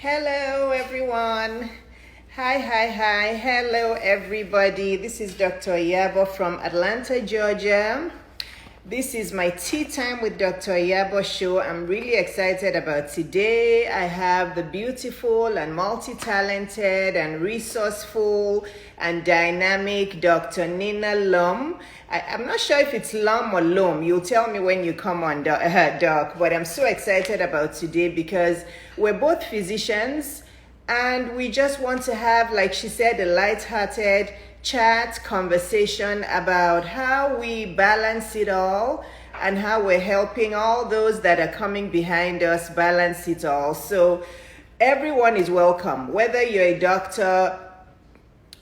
Hello, everyone. Hi. Hello, everybody. This is Dr. Iyabo from Atlanta, Georgia. This is my Tea Time with Dr. Iyabo show. I'm really excited about today. I have the beautiful and multi-talented and resourceful and dynamic Dr. Nina Lum. I'm not sure if it's Lum or Lum. You'll tell me when you come on, Doc. But I'm so excited about today because we're both physicians and we just want to have, like she said, a light-hearted chat conversation about how we balance it all and how we're helping all those that are coming behind us balance it all. So everyone is welcome, whether you're a doctor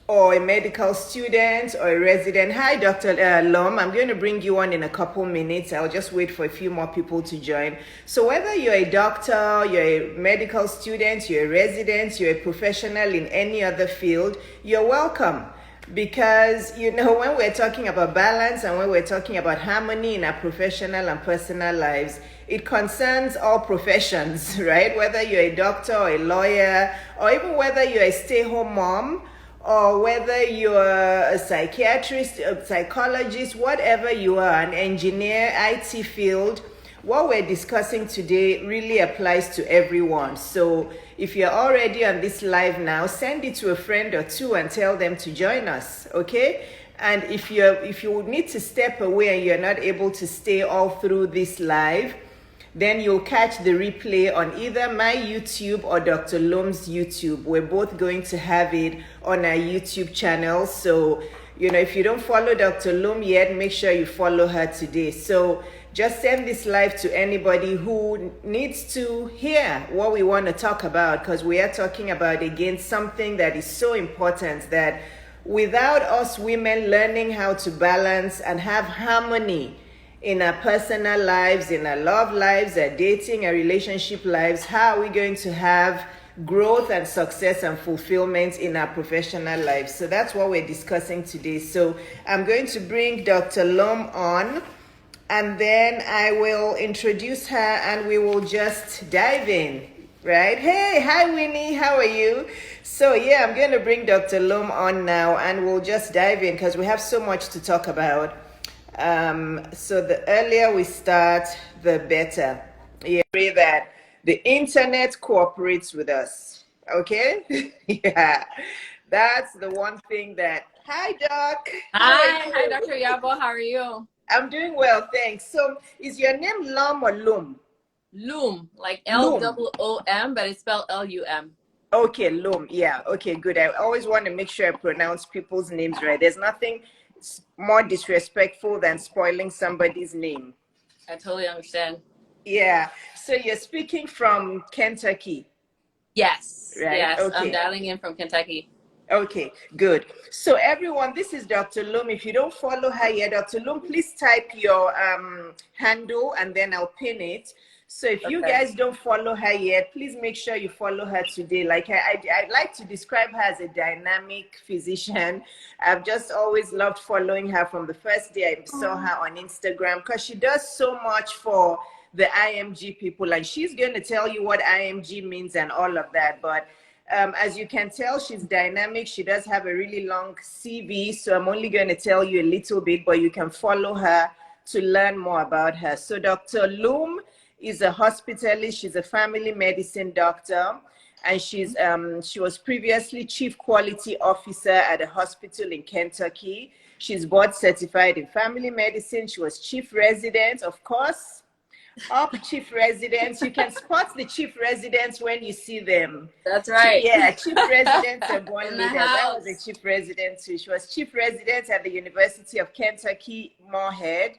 or a medical student or a resident. Hi, Dr. Lum. I'm going to bring you on in a couple minutes. I'll just wait for a few more people to join. So whether you're a doctor, you're a medical student, you're a resident, you're a professional in any other field, you're welcome. Because, you know, when we're talking about balance and when we're talking about harmony in our professional and personal lives, it concerns all professions, right? Whether you're a doctor or a lawyer, or even whether you're a stay-home mom, or whether you're a psychiatrist, a psychologist, whatever you are, an engineer, IT field, what we're discussing today really applies to everyone. So if you're already on this live now, send it to a friend or two and tell them to join us, okay? And if you need to step away and you're not able to stay all through this live, then you'll catch the replay on either my YouTube or Dr. Lum's YouTube. We're both going to have it on our YouTube channel. So, you know, if you don't follow Dr. Lum yet, make sure you follow her today. So just send this live to anybody who needs to hear what we want to talk about, because we are talking about, again, something that is so important, that without us women learning how to balance and have harmony in our personal lives, in our love lives, our dating, our relationship lives, how are we going to have growth and success and fulfillment in our professional lives? So that's what we're discussing today. So I'm going to bring Dr. Lum on, and then I will introduce her and we will just dive in, right? Hey, hi Winnie, how are you? So yeah, I'm going to bring Dr. Lum on now and we'll just dive in because we have so much to talk about. So the earlier we start, the better. Yeah, pray that the internet cooperates with us. Okay? Yeah, that's the one thing that. Hi, Doc. Hi, Dr. Iyabo. How are you? I'm doing well, thanks. So, is your name Lum or Lum? Lum, like Lum. L-O-O-M, but it's spelled L-U-M. Okay, Lum. Yeah. Okay, good. I always want to make sure I pronounce people's names right. There's nothing more disrespectful than spoiling somebody's name. I totally understand. Yeah. So you're speaking from Kentucky. Yes. Right. Yes. Okay. I'm dialing in from Kentucky. Okay, good. So everyone, this is Dr. Lum. If you don't follow her yet, Dr. Lum, please type your handle and then I'll pin it. So if you guys don't follow her yet, please make sure you follow her today. Like I like to describe her as a dynamic physician. I've just always loved following her from the first day I saw her on Instagram, because she does so much for the IMG people, and she's going to tell you what IMG means and all of that. But as you can tell, she's dynamic. She does have a really long CV, so I'm only going to tell you a little bit, but you can follow her to learn more about her. So Dr. Lum is a hospitalist. She's a family medicine doctor, and she was previously chief quality officer at a hospital in Kentucky. She's board certified in family medicine. She was chief resident, of course. Up chief residents. You can spot the chief residents when you see them. That's right. Yeah, chief residents are born leaders. That was a chief resident too. She was chief resident at the University of Kentucky, Moorhead,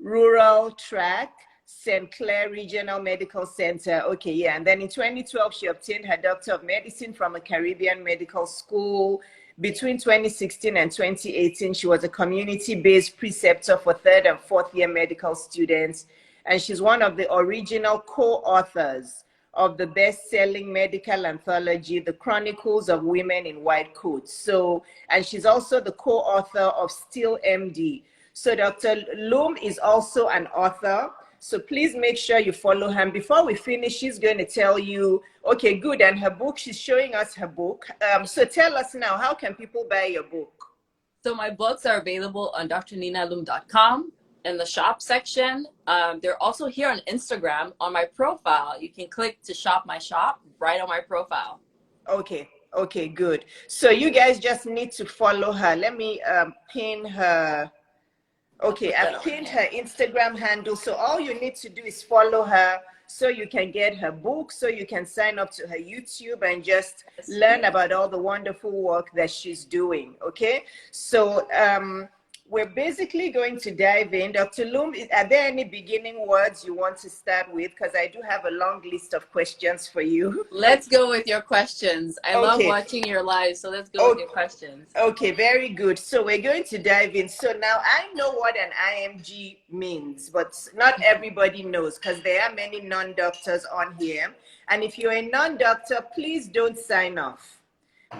Rural Track, St. Clair Regional Medical Center. Okay, yeah. And then in 2012, she obtained her Doctor of Medicine from a Caribbean medical school. Between 2016 and 2018, she was a community-based preceptor for third and fourth year medical students. And she's one of the original co-authors of the best-selling medical anthology, The Chronicles of Women in White Coats. So, and she's also the co-author of Still MD. So Dr. Lum is also an author. So please make sure you follow her. And before we finish, she's going to tell you, okay, good. And her book, she's showing us her book. So tell us now, how can people buy your book? So my books are available on drninalum.com in the shop section. They're also here on Instagram on my profile. You can click to shop my shop right on my profile. Okay. Okay, good. So you guys just need to follow her. Let me pin her. Okay, I've pinned her Instagram handle. So all you need to do is follow her so you can get her book, so you can sign up to her YouTube and just learn about all the wonderful work that she's doing. Okay, so we're basically going to dive in. Dr. Lum, are there any beginning words you want to start with? Because I do have a long list of questions for you. Let's go with your questions. I love watching your lives, so let's go with your questions. Okay, very good. So we're going to dive in. So now I know what an IMG means, but not everybody knows because there are many non-doctors on here. And if you're a non-doctor, please don't sign off.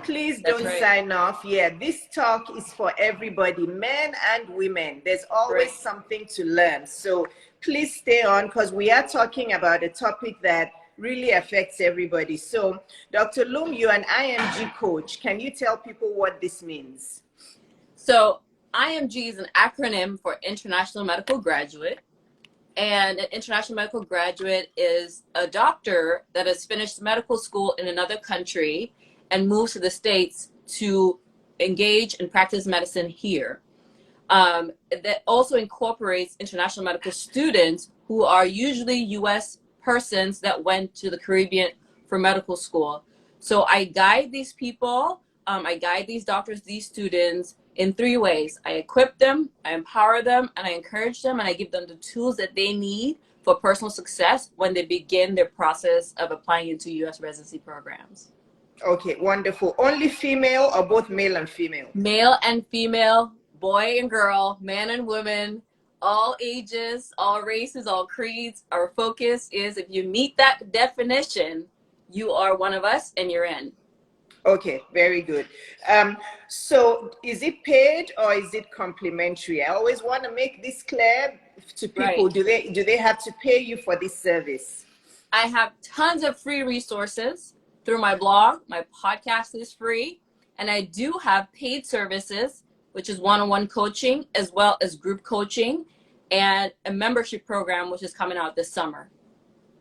Please don't sign off. Yeah, this talk is for everybody, men and women. There's always something to learn. So please stay on because we are talking about a topic that really affects everybody. So Dr. Lum, you're an IMG coach. Can you tell people what this means? So IMG is an acronym for International Medical Graduate. And an international medical graduate is a doctor that has finished medical school in another country and moves to the States to engage and practice medicine here. That also incorporates international medical students who are usually U.S. persons that went to the Caribbean for medical school. So I guide these people, I guide these doctors, these students in 3 ways. I equip them, I empower them, and I encourage them, and I give them the tools that they need for personal success when they begin their process of applying into U.S. residency programs. Okay, wonderful. Only female or both male and female? Male and female, boy and girl, man and woman, all ages, all races, all creeds. Our focus is if you meet that definition, you are one of us and you're in. Okay, very good. So is it paid or is it complimentary? I always want to make this clear to people. Do they have to pay you for this service? I have tons of free resources through my blog. My podcast is free. And I do have paid services, which is one-on-one coaching, as well as group coaching and a membership program, which is coming out this summer.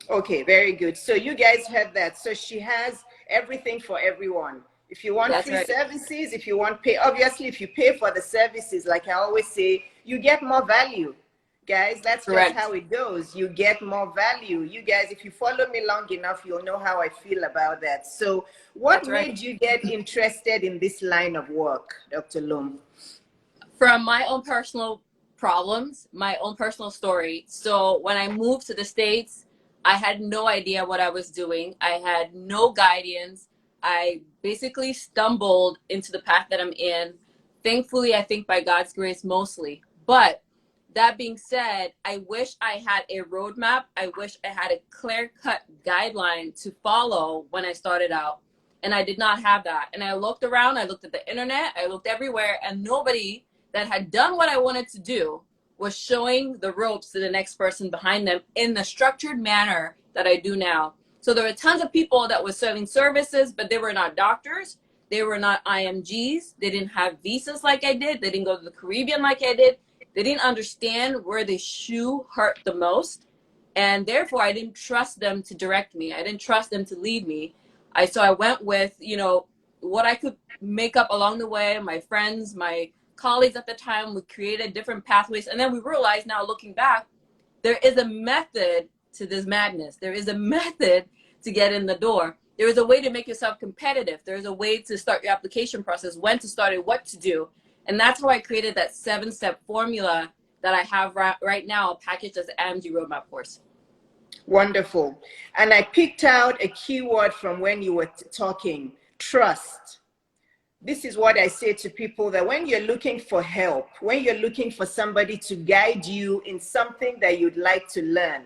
Okay, very good. So you guys heard that. So she has everything for everyone. If you want free services, if you want pay, obviously, if you pay for the services, like I always say, you get more value. Guys, that's just how it goes. You get more value. You guys, if you follow me long enough, you'll know how I feel about that. So what made you get interested in this line of work, Dr. Lum? From my own personal problems, my own personal story. So when I moved to the States, I had no idea what I was doing. I had no guidance. I basically stumbled into the path that I'm in. Thankfully, I think by God's grace mostly. But that being said, I wish I had a roadmap. I wish I had a clear-cut guideline to follow when I started out. And I did not have that. And I looked around, I looked at the internet, I looked everywhere, and nobody that had done what I wanted to do was showing the ropes to the next person behind them in the structured manner that I do now. So there were tons of people that were selling services, but they were not doctors. They were not IMGs. They didn't have visas like I did. They didn't go to the Caribbean like I did. They didn't understand where the shoe hurt the most. And therefore, I didn't trust them to direct me. I didn't trust them to lead me. So I went with, what I could make up along the way. My friends, my colleagues at the time, we created different pathways. And then we realized now looking back, there is a method to this madness. There is a method to get in the door. There is a way to make yourself competitive. There is a way to start your application process, when to start it, what to do. And that's how I created that 7-step formula that I have right now packaged as the IMG Roadmap course. Wonderful. And I picked out a keyword from when you were talking, trust. This is what I say to people, that when you're looking for help, when you're looking for somebody to guide you in something that you'd like to learn,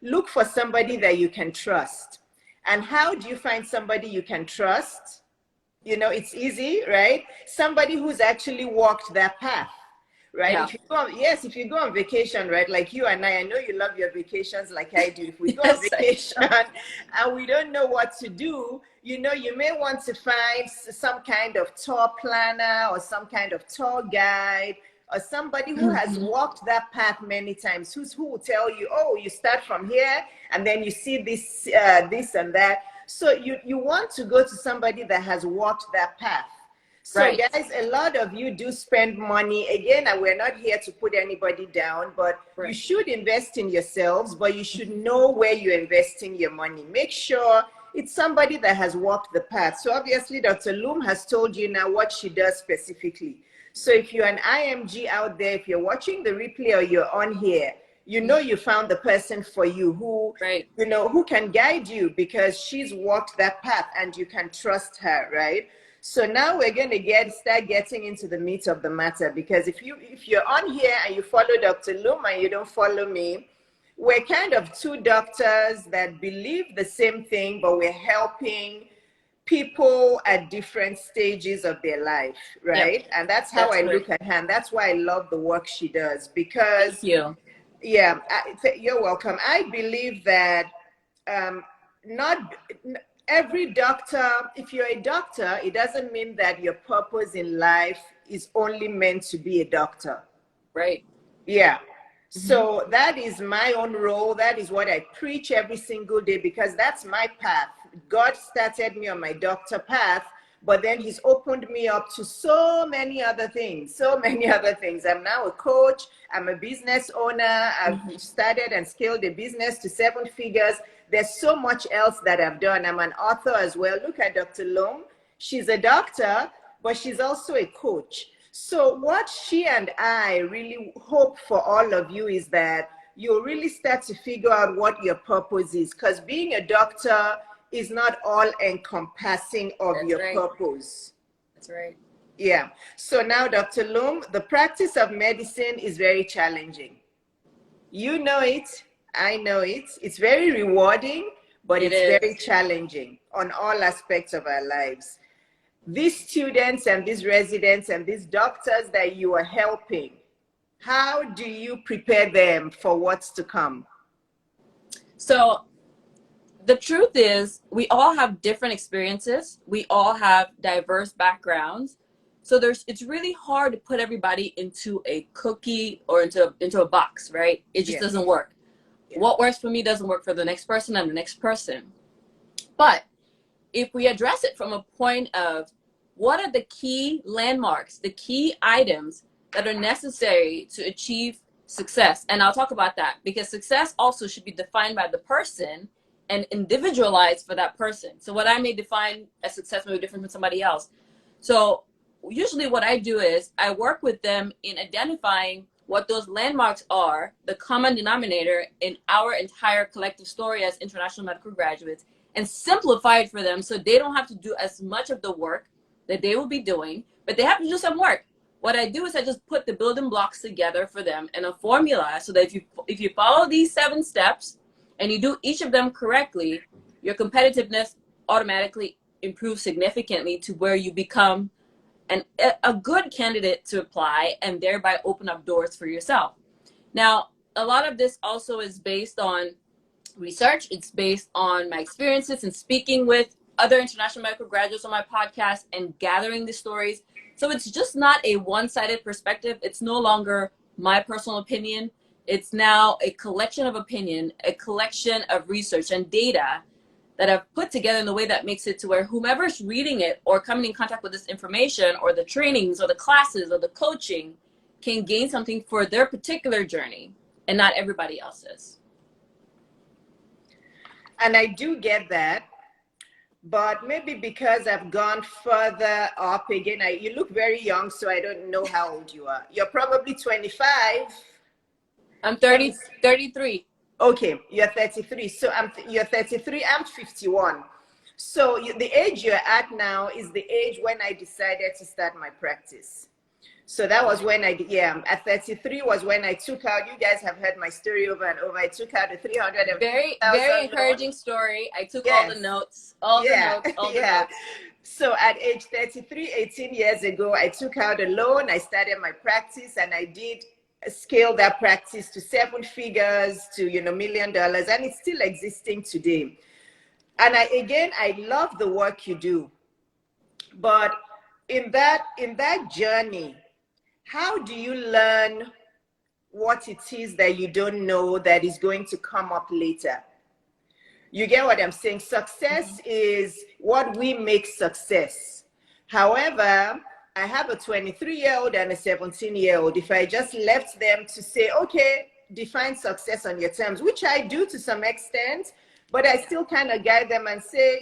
look for somebody that you can trust. And how do you find somebody you can trust? It's easy, right? Somebody who's actually walked that path. right? Yeah. If you go on, yes, if you go on vacation, right? Like you and I know you love your vacations like I do. If we go on Yes, vacation and we don't know what to do, you know, you may want to find some kind of tour planner or some kind of tour guide or somebody who has walked that path many times, who will tell you, oh, you start from here and then you see this, this and that. So you want to go to somebody that has walked that path. So right. guys, a lot of you do spend money. Again, and we're not here to put anybody down, but you Right. should invest in yourselves, but you should know where you're investing your money. Make sure it's somebody that has walked the path. So obviously, Dr. Lum has told you now what she does specifically. So if you're an IMG out there, if you're watching the replay or you're on here, you know you found the person for you who, Right. you know, who can guide you because she's walked that path and you can trust her, right? So now we're going to start getting into the meat of the matter, because if you're on here and you follow Dr. Lum and you don't follow me, we're kind of two doctors that believe the same thing, but we're helping people at different stages of their life, Yep. right? And that's how That's I right. look at her. And that's why I love the work she does, Thank because, you. yeah, you're welcome. I believe that not every doctor, if you're a doctor, it doesn't mean that your purpose in life is only meant to be a doctor. Right. Yeah. So that is my own role. That is what I preach every single day, because that's my path. God started me on my doctor path, but then he's opened me up to so many other things, so many other things. I'm now a coach. I'm a business owner. I've started and scaled a business to 7 figures. There's so much else that I've done. I'm an author as well. Look at Dr. Lum. She's a doctor, but she's also a coach. So what she and I really hope for all of you is that you'll really start to figure out what your purpose is, because being a doctor is not all encompassing of That's your right. purpose. That's right. Yeah. So now, Dr. Lum, the practice of medicine is very challenging. You know it. I know it. It's very rewarding, but It it's very is. challenging on all aspects of our lives. These students and these residents and these doctors that you are helping, how do you prepare them for what's to come? So the truth is, we all have different experiences. We all have diverse backgrounds. So it's really hard to put everybody into a cookie or into a box, right? It just Yes. doesn't work. Yeah. What works for me doesn't work for the next person and the next person. But if we address it from a point of what are the key landmarks, the key items that are necessary to achieve success, and I'll talk about that, because success also should be defined by the person and individualized for that person. So what I may define as success may be different from somebody else. So usually what I do is I work with them in identifying what those landmarks are, the common denominator in our entire collective story as international medical graduates, and simplify it for them so they don't have to do as much of the work that they will be doing, but they have to do some work. What I do is I just put the building blocks together for them in a formula, so that if you follow these 7 steps and you do each of them correctly, your competitiveness automatically improves significantly to where you become a good candidate to apply and thereby open up doors for yourself. Now, a lot of this also is based on research. It's based on my experiences and speaking with other international medical graduates on my podcast and gathering the stories. So it's just not a one-sided perspective. It's no longer my personal opinion. It's now a collection of opinion, a collection of research and data that I've put together in a way that makes it to where whomever's reading it or coming in contact with this information or the trainings or the classes or the coaching can gain something for their particular journey and not everybody else's. And I do get that, but maybe because I've gone further up again, you look very young, so I don't know how old you are. You're probably 25. I'm 33. Okay, you're 33. So you're 33, I'm 51. So the age you're at now is the age when I decided to start my practice. So that was when at 33 was when I took out, you guys have heard my story over and over. I took out a 300,000. Very encouraging story. I took all the notes, all the notes. So at age 33, 18 years ago, I took out a loan, I started my practice, and I did scale that practice to 7 figures, to $1 million, and it's still existing today. And I love the work you do. But in that journey, how do you learn what it is that you don't know that is going to come up later? You get what I'm saying? Success is what we make success. However, I have a 23-year-old and a 17-year-old. If I just left them to say, okay, define success on your terms, which I do to some extent, but I still kind of guide them and say,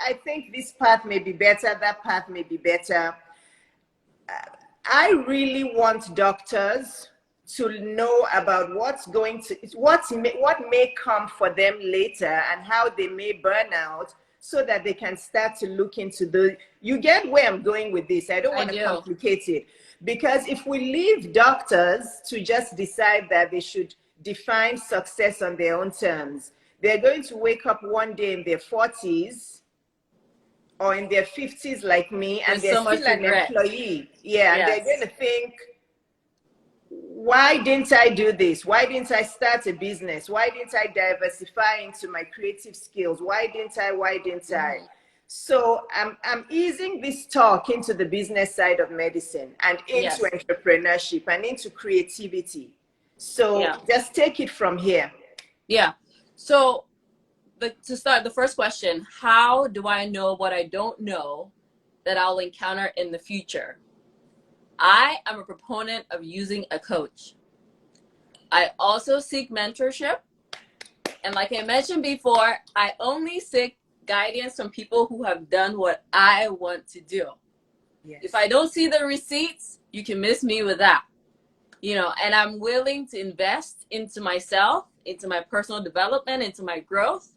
I think this path may be better, that path may be better. I really want doctors to know about what may come for them later and how they may burn out, so that they can start to look into you get where I'm going with this. I don't want to complicate it, because if we leave doctors to just decide that they should define success on their own terms, they're going to wake up one day in their 40s or in their 50s like me, and they're still an employee. Yeah, and they're going to think, why didn't I do this? Why didn't I start a business? Why didn't I diversify into my creative skills? Why didn't I? So I'm easing this talk into the business side of medicine and into entrepreneurship and into creativity. So just take it from here. Yeah. So to start, the first question, how do I know what I don't know that I'll encounter in the future? I am a proponent of using a coach. I also seek mentorship. And like I mentioned before, I only seek guidance from people who have done what I want to do. Yes. If I don't see the receipts, you can miss me with that. And I'm willing to invest into myself, into my personal development, into my growth.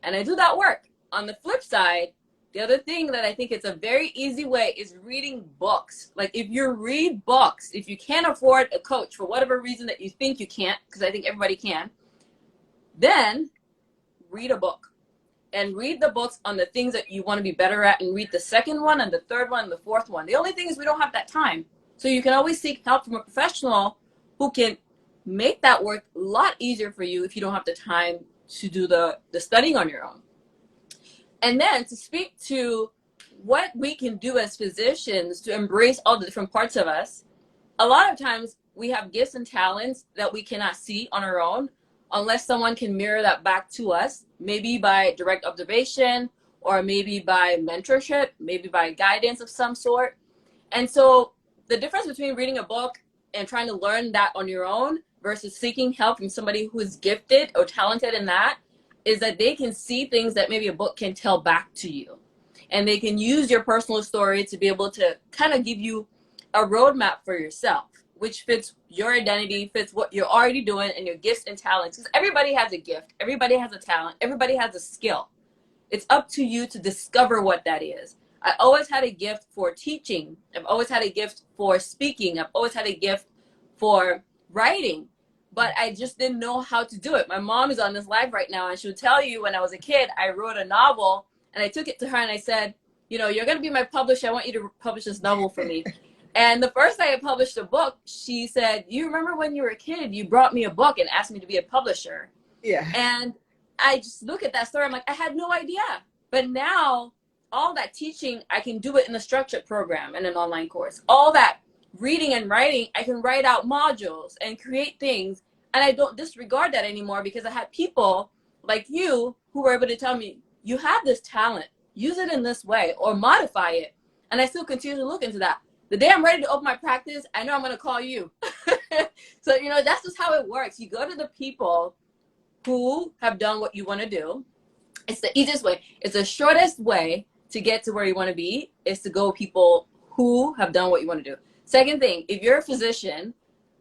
And I do that work. On the flip side, the other thing that I think it's a very easy way is reading books. Like if you read books, if you can't afford a coach for whatever reason that you think you can't, because I think everybody can, then read a book. And read the books on the things that you want to be better at, and read the second one and the third one and the fourth one. The only thing is we don't have that time. So you can always seek help from a professional who can make that work a lot easier for you if you don't have the time to do the studying on your own. And then to speak to what we can do as physicians to embrace all the different parts of us, a lot of times we have gifts and talents that we cannot see on our own unless someone can mirror that back to us, maybe by direct observation or maybe by mentorship, maybe by guidance of some sort. And so the difference between reading a book and trying to learn that on your own versus seeking help from somebody who is gifted or talented in that is that they can see things that maybe a book can tell back to you. And they can use your personal story to be able to kind of give you a roadmap for yourself, which fits your identity, fits what you're already doing and your gifts and talents. Because everybody has a gift, everybody has a talent, everybody has a skill. It's up to you to discover what that is. I always had a gift for teaching. I've always had a gift for speaking. I've always had a gift for writing, but I just didn't know how to do it. My mom is on this live right now, and she would tell you when I was a kid, I wrote a novel, and I took it to her and I said, you're going to be my publisher. I want you to publish this novel for me. And the first day I published a book, she said, you remember when you were a kid, you brought me a book and asked me to be a publisher. Yeah. And I just look at that story. I'm like, I had no idea. But now all that teaching, I can do it in a structured program and an online course. All that reading and writing, I can write out modules and create things. And I don't disregard that anymore because I had people like you who were able to tell me, you have this talent, use it in this way or modify it. And I still continue to look into that. The day I'm ready to open my practice, I know I'm going to call you. So, that's just how it works. You go to the people who have done what you want to do. It's the easiest way. It's the shortest way to get to where you want to be is to go with people who have done what you want to do. Second thing, if you're a physician,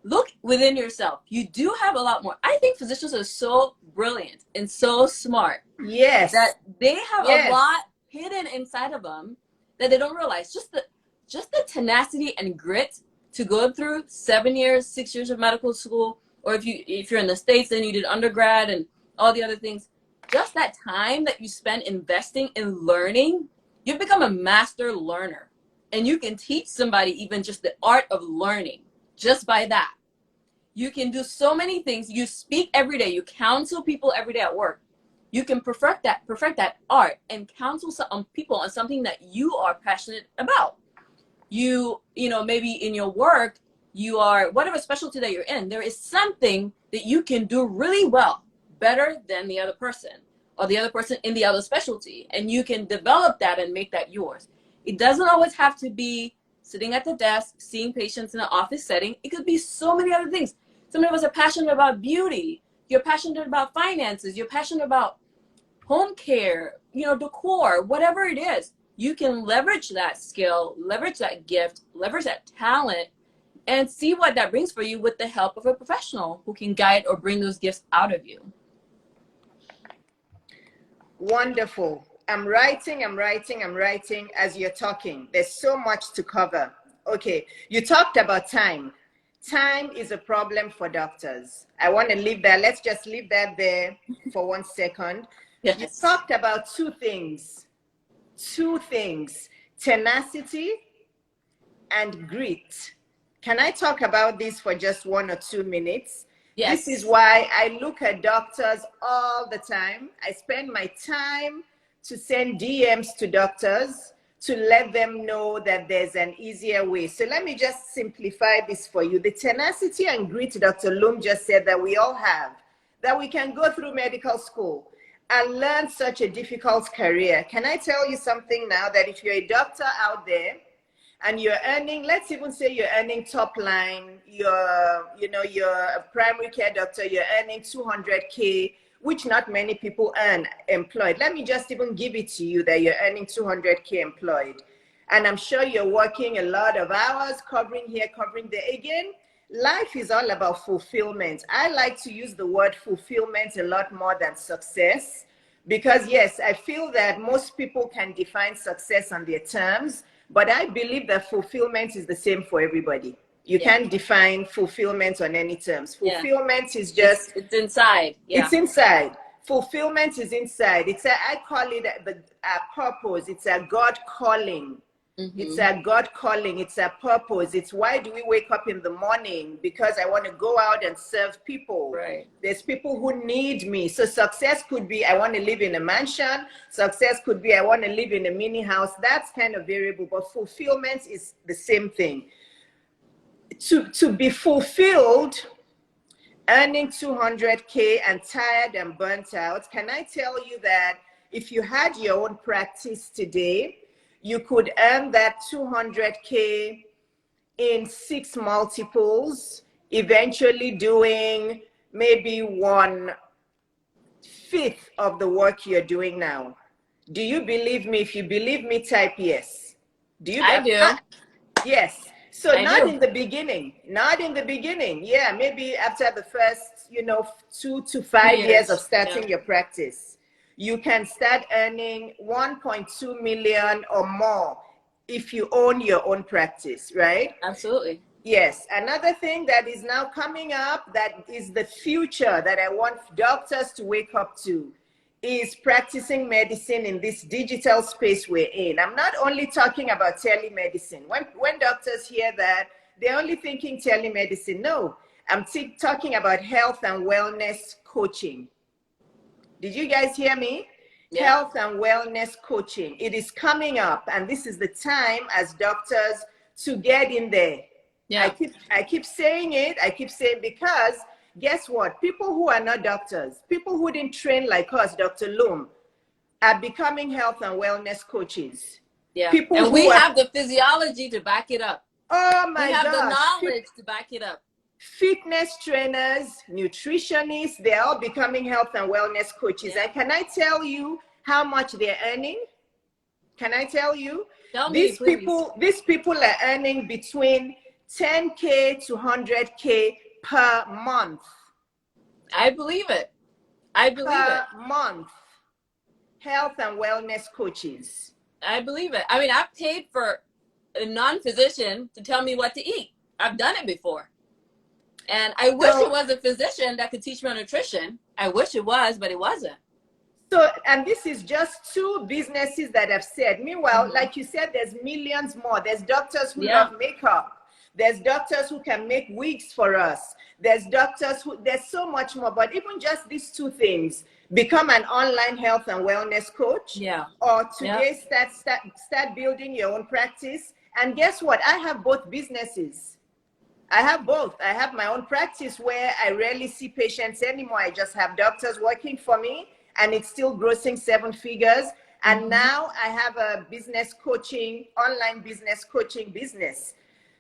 look within yourself. You do have a lot more. I think physicians are so brilliant and so smart. Yes. That they have a lot hidden inside of them that they don't realize. Just the tenacity and grit to go through 7 years, 6 years of medical school, or if you're in the States, then you did undergrad and all the other things. Just that time that you spend investing in learning You've become a master learner, and you can teach somebody even just the art of learning just by that. You can do so many things. You speak every day. You counsel people every day at work. You can perfect that art and counsel some people on something that you are passionate about. You know, maybe in your work, you are, whatever specialty that you're in, there is something that you can do really well, better than the other person or the other person in the other specialty. And you can develop that and make that yours. It doesn't always have to be sitting at the desk, seeing patients in an office setting. It could be so many other things. Some of us are passionate about beauty. You're passionate about finances. You're passionate about home care, you know, decor, whatever it is. You can leverage that skill, leverage that gift, leverage that talent, and see what that brings for you with the help of a professional who can guide or bring those gifts out of you. Wonderful. I'm writing as you're talking. There's so much to cover. Okay, you talked about time. Time is a problem for doctors. I want to leave that. Let's just leave that there for 1 second. Yes. You talked about two things, tenacity and grit. Can I talk about this for just 1 or 2 minutes? Yes. This is why I look at doctors all the time. I spend my time to send DMs to doctors to let them know that there's an easier way. So let me just simplify this for you. The tenacity and grit Dr. Lum just said that we all have, that we can go through medical school and learn such a difficult career. Can I tell you something now, that if you're a doctor out there and you're earning, let's even say you're earning top line, you're a primary care doctor, you're earning 200K, which not many people earn employed. Let me just even give it to you that you're earning 200K employed. And I'm sure you're working a lot of hours, covering here, covering there. Again, life is all about fulfillment. I like to use the word fulfillment a lot more than success, because yes, I feel that most people can define success on their terms, but I believe that fulfillment is the same for everybody. You can't define fulfillment on any terms. Fulfillment is just... It's inside. Yeah. It's inside. Fulfillment is inside. I call it the purpose. It's a God calling. Mm-hmm. It's a God calling. It's a purpose. It's why do we wake up in the morning? Because I want to go out and serve people. Right. There's people who need me. So success could be I want to live in a mansion. Success could be I want to live in a mini house. That's kind of variable, but fulfillment is the same thing. To be fulfilled, earning 200K and tired and burnt out, can I tell you that if you had your own practice today, you could earn that 200K in 6 multiples, eventually doing maybe 1/5 of the work you're doing now. Do you believe me? If you believe me, type yes. Do you? I do. Yes. So not in the beginning. Yeah, maybe after the first, 2 to 5 years of starting your practice, you can start earning 1.2 million or more if you own your own practice, right? Absolutely. Yes. Another thing that is now coming up, that is the future that I want doctors to wake up to, is practicing medicine in this digital space we're in. I'm not only talking about telemedicine. When doctors hear that, they're only thinking telemedicine. No, I'm talking about health and wellness coaching. Did you guys hear me? Yeah. Health and wellness coaching. It is coming up, and this is the time as doctors to get in there. Yeah. I keep saying it. I keep saying, because guess what? People who are not doctors, people who didn't train like us, Dr. Lum, are becoming health and wellness coaches. Yeah. And we have the physiology to back it up. Oh my gosh. We have the knowledge to back it up. Fitness trainers, nutritionists, they're all becoming health and wellness coaches. Yeah. And can I tell you how much they're earning? Can I tell you? Tell me, please. These people are earning between 10K to 100K per month. I believe it. I believe it. Per month. Health and wellness coaches. I believe it. I mean, I've paid for a non-physician to tell me what to eat. I've done it before. And I wish it was a physician that could teach me on nutrition. I wish it was, but it wasn't. So, and this is just two businesses that have said. Meanwhile, Mhm. like you said, there's millions more. There's doctors who Yeah. love makeup. There's doctors who can make wigs for us. There's doctors who, there's so much more. But even just these two things, become an online health and wellness coach, Yeah. or Yeah. today start building your own practice. And guess what? I have both businesses. I have both. I have my own practice where I rarely see patients anymore. I just have doctors working for me, and it's still grossing 7 figures. And Mhm. now I have a business coaching, online business coaching business.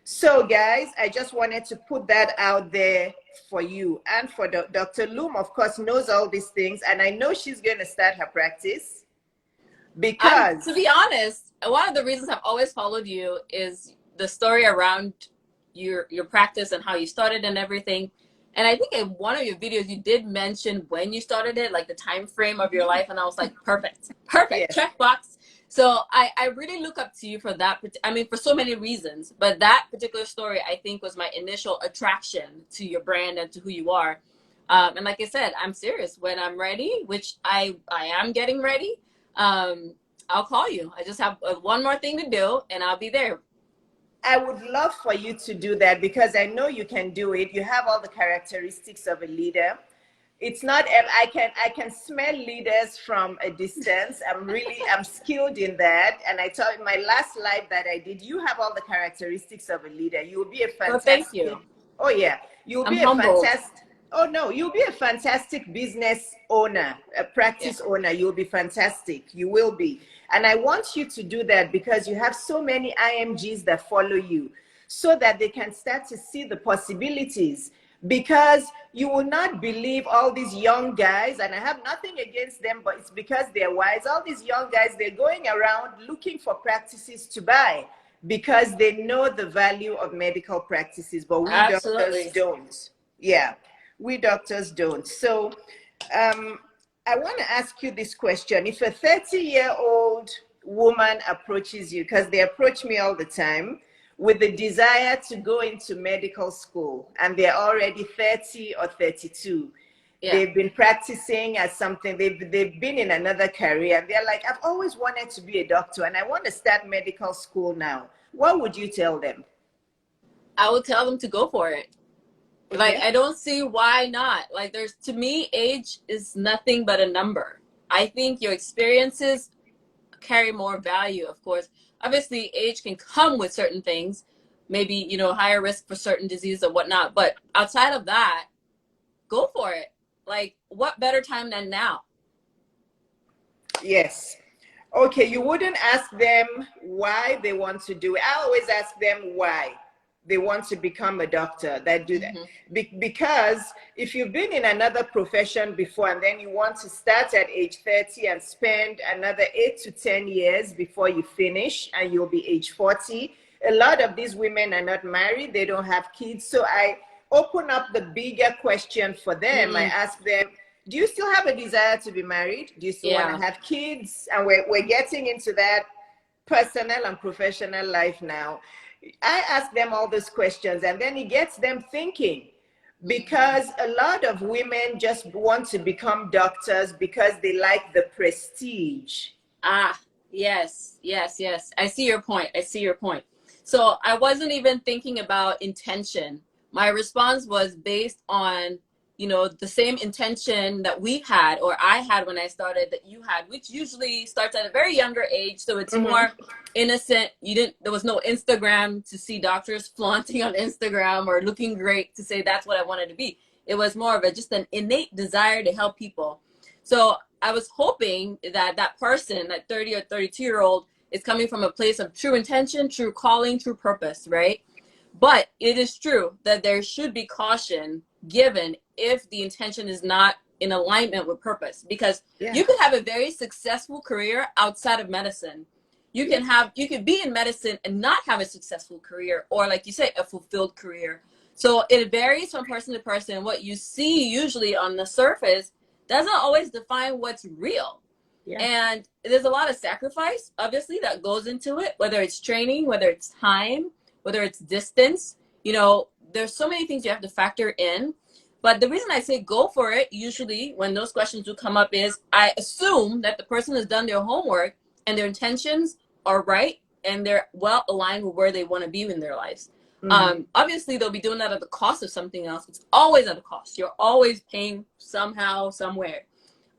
So, guys, I just wanted to put that out there for you. And for Dr. Loom, of course, knows all these things. And I know she's going to start her practice because, To be honest, one of the reasons I've always followed you is the story around your practice and how you started and everything. And I think in one of your videos you did mention when you started it, like the time frame of your life, and I was like, perfect, yes, check box. So I really look up to you for that. I mean, for so many reasons, but that particular story I think was my initial attraction to your brand and to who you are. And like I said, I'm serious. When I'm ready, which I am getting ready, I'll call you. I just have one more thing to do, and I'll be there. I would love for you to do that because I know you can do it. You have all the characteristics of a leader. It's not, I can smell leaders from a distance. I'm skilled in that. And I told my last live that I did, you have all the characteristics of a leader. You will be a Well, thank fantastic, you. oh yeah, you'll I'm be a humbled. fantastic, oh no, you'll be a fantastic business owner, a Yeah. practice owner. You'll be fantastic. You will be. And I want you to do that because you have so many IMGs that follow you so that they can start to see the possibilities. Because you will not believe all these young guys, and I have nothing against them, but it's because they're wise. All these young guys, they're going around looking for practices to buy because they know the value of medical practices, but we doctors Absolutely. don't. Yeah, we doctors don't. So um, I want to ask you this question. If a 30-year-old woman approaches you, because they approach me all the time, with the desire to go into medical school, and they're already 30 or 32, Yeah. they've been practicing as something, they've been in another career, and they're like, I've always wanted to be a doctor, and I want to start medical school now. What would you tell them? I would tell them to go for it. Like, Okay. I don't see why not. Like, to me, age is nothing but a number. I think your experiences carry more value, of course. Obviously, age can come with certain things, maybe, higher risk for certain diseases or whatnot. But outside of that, go for it. Like, what better time than now? Yes. Okay, you wouldn't ask them why they want to do it. I always ask them why they want to become a doctor that do that. Mm-hmm. Because if you've been in another profession before and then you want to start at age 30 and spend another 8 to 10 years before you finish and you'll be age 40, a lot of these women are not married, they don't have kids. So I open up the bigger question for them. I Mm, ask them, do you still have a desire to be married? Do you still want to yeah. have kids? And we're getting into that personal and professional life now. I ask them all those questions and then it gets them thinking Mm-hmm. because a lot of women just want to become doctors because they like the prestige. Ah, yes, yes, yes. I see your point. I see your point. So I wasn't even thinking about intention. My response was based on, the same intention that we had or I had when I started that you had, which usually starts at a very younger age. So it's Mhm. more innocent. There was no Instagram to see doctors flaunting on Instagram or looking great to say that's what I wanted to be. It was more of just an innate desire to help people. So I was hoping that that person, that 30 or 32-year-old, is coming from a place of true intention, true calling, true purpose, right? But it is true that there should be caution given if the intention is not in alignment with purpose, because Yeah. you could have a very successful career outside of medicine. Yeah. You could be in medicine and not have a successful career, or like you say, a fulfilled career. So it varies from person to person. What you see usually on the surface doesn't always define what's real. Yeah. And there's a lot of sacrifice, obviously, that goes into it, whether it's training, whether it's time, whether it's distance. There's so many things you have to factor in. But the reason I say go for it, usually when those questions do come up, is I assume that the person has done their homework and their intentions are right and they're well aligned with where they want to be in their lives. Obviously, they'll be doing that at the cost of something else. It's always at a cost. You're always paying somehow, somewhere.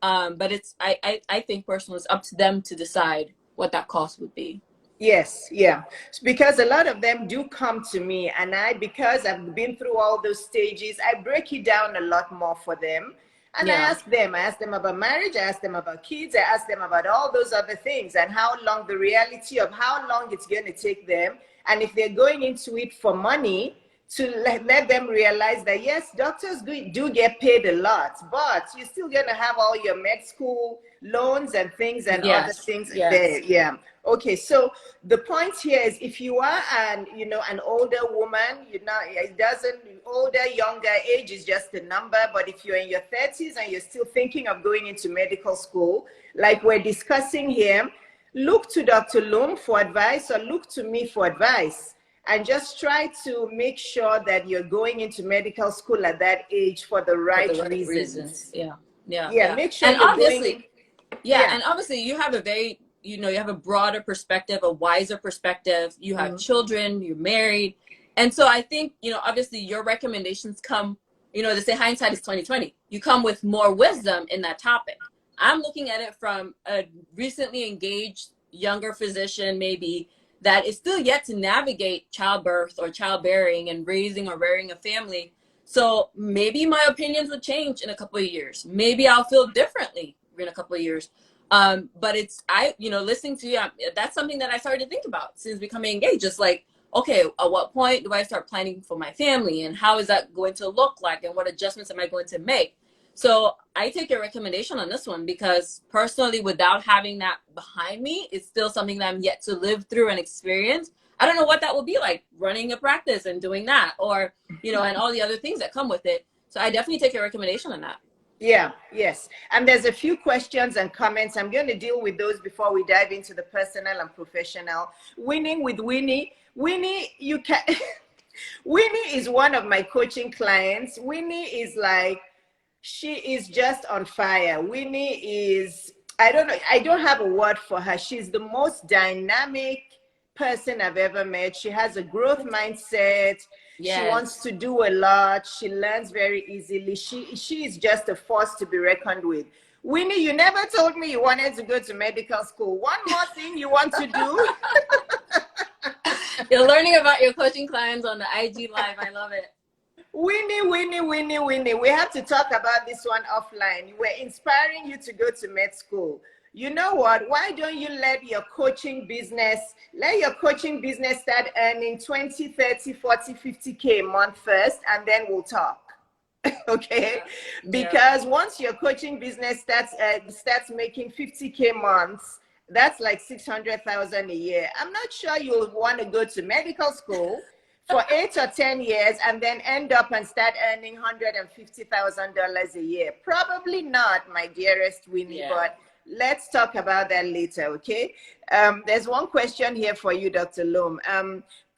But I think personally, it's up to them to decide what that cost would be. Yes, yeah. Because a lot of them do come to me, and because I've been through all those stages, I break it down a lot more for them. And Yeah. I ask them about marriage, I ask them about kids, I ask them about all those other things and how long, the reality of how long it's going to take them. And if they're going into it for money, to let them realize that yes, doctors do get paid a lot, but you're still going to have all your med school loans and things and other Yes. things there. Yes. Yeah. Okay. So the point here is, if you are an older woman, it doesn't, older, younger, age is just a number. But if you're in your 30s and you're still thinking of going into medical school, like we're discussing here, look to Dr. Lum for advice, or look to me for advice. And just try to make sure that you're going into medical school at that age for the right reasons. Yeah. Make sure And you're obviously, going. and obviously you have a very, you have a broader perspective, a wiser perspective. You have children, you're married. And so I think, obviously your recommendations come, they say hindsight is 2020. You come with more wisdom in that topic. I'm looking at it from a recently engaged younger physician, maybe, that is still yet to navigate childbirth or childbearing and raising or rearing a family. So maybe my opinions would change in a couple of years. Maybe I'll feel differently in a couple of years. But listening to you, that's something that I started to think about since becoming engaged. Just like, okay, at what point do I start planning for my family, and how is that going to look like, and what adjustments am I going to make? So I take your recommendation on this one, because personally, without having that behind me, it's still something that I'm yet to live through and experience. I don't know what that will be like, running a practice and doing that, or, and all the other things that come with it. So I definitely take your recommendation on that. Yeah, yes. And there's a few questions and comments. I'm going to deal with those before we dive into the personal and professional. Winning with Winnie. Winnie, you can. Winnie is one of my coaching clients. Winnie is like, she is just on fire. Winnie is, I don't know, I don't have a word for her. She's the most dynamic person I've ever met. She has a growth mindset. Yes. She wants to do a lot. She learns very easily. She is just a force to be reckoned with. Winnie, you never told me you wanted to go to medical school. One more thing you want to do? You're learning about your coaching clients on the IG Live. I love it. Winnie, we have to talk about this one offline. We're inspiring you to go to med school. You know what? Why don't you let your coaching business start earning 20, 30, 40, 50K a month first, and then we'll talk. Okay? Yeah. Because once your coaching business starts making 50K months, that's like 600,000 a year. I'm not sure you'll want to go to medical school for 8 or 10 years and then end up and start earning $150,000 a year. Probably not, my dearest Winnie, but let's talk about that later, okay? There's one question here for you, Dr. Lum.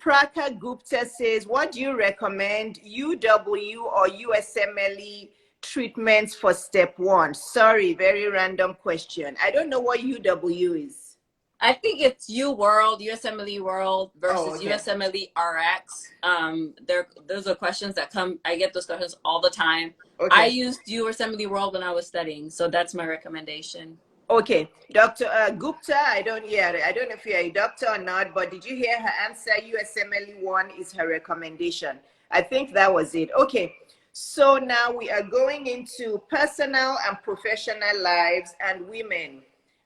Praka Gupta says, what do you recommend, UW or USMLE treatments for step 1? Sorry, very random question. I don't know what UW is. I think it's USMLE World versus USMLE RX. Those are questions that come. I get those questions all the time. Okay. I used USMLE World when I was studying, so that's my recommendation. Okay, Dr. Gupta, I don't know if you're a doctor or not, but did you hear her answer? USMLE 1 is her recommendation. I think that was it. Okay, so now we are going into personal and professional lives and women.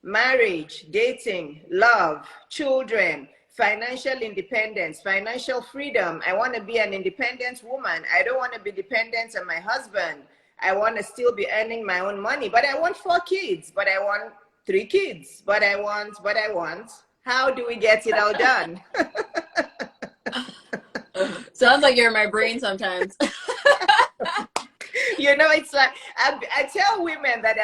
Marriage, dating, love, children, financial independence, financial freedom. I want to be an independent woman. I don't want to be dependent on my husband. I want to still be earning my own money, but I want 4 kids, but I want 3 kids, but I want. How do we get it all done? Sounds like you're in my brain sometimes. You know, it's like I tell women that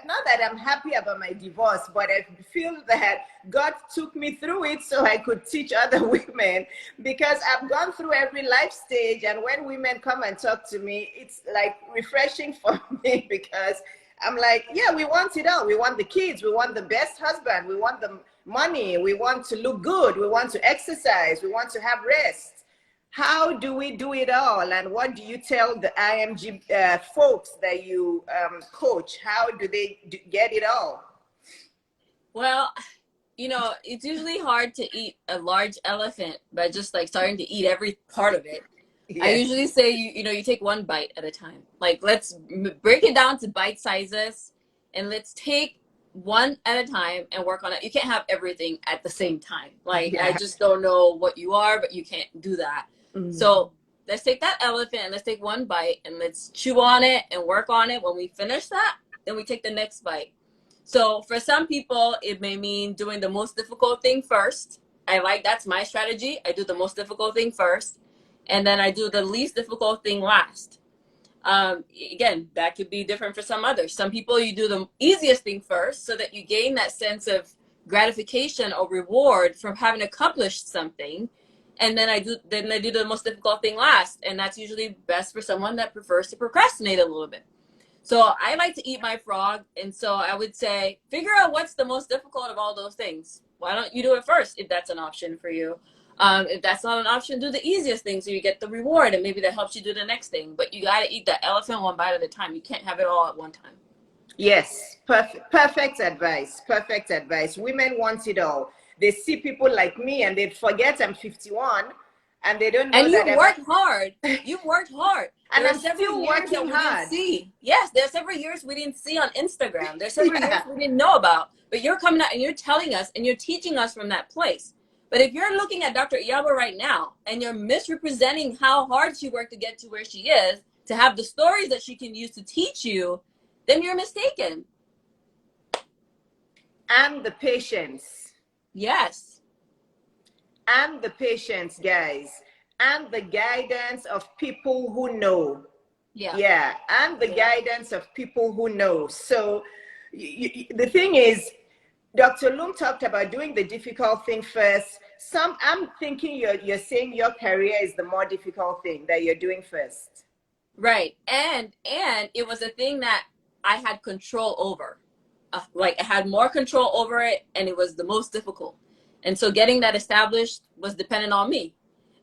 not that I'm happy about my divorce, but I feel that God took me through it so I could teach other women, because I've gone through every life stage. And when women come and talk to me, it's like refreshing for me, because I'm like, yeah, we want it all. We want the kids. We want the best husband. We want the money. We want to look good. We want to exercise. We want to have rest. How do we do it all? And what do you tell the IMG folks that you coach? How do they get it all? Well, you know, it's usually hard to eat a large elephant by just like starting to eat every part of it. Yes. I usually say, you take one bite at a time. Like, let's break it down to bite sizes, and let's take one at a time and work on it. You can't have everything at the same time. Like, Yeah. I just don't know what you are, but you can't do that. So let's take that elephant and let's take one bite and let's chew on it and work on it. When we finish that, then we take the next bite. So for some people, it may mean doing the most difficult thing first. That's my strategy. I do the most difficult thing first, and then I do the least difficult thing last. Again, that could be different for some others. Some people, you do the easiest thing first so that you gain that sense of gratification or reward from having accomplished something. And then I do the most difficult thing last. And that's usually best for someone that prefers to procrastinate a little bit. So I like to eat my frog. And so I would say, figure out what's the most difficult of all those things. Why don't you do it first if that's an option for you? If that's not an option, do the easiest thing so you get the reward, and maybe that helps you do the next thing. But you got to eat the elephant one bite at a time. You can't have it all at one time. Yes, perfect advice. Perfect advice. Women want it all. They see people like me and they forget I'm 51, and they don't know and that. And you worked hard. You've worked hard. And I'm still working hard. Yes, there's several years we didn't see on Instagram. There's several years we didn't know about. But you're coming out and you're telling us and you're teaching us from that place. But if you're looking at Dr. Iyabo right now and you're misrepresenting how hard she worked to get to where she is, to have the stories that she can use to teach you, then you're mistaken. And the patience. Yes. And the patience, guys. And the guidance of people who know. Yeah. And the guidance of people who know. So the thing is, Dr. Lum talked about doing the difficult thing first. I'm thinking you're saying your career is the more difficult thing that you're doing first. Right. And it was a thing that I had control over. Like, I had more control over it, and it was the most difficult. And so getting that established was dependent on me.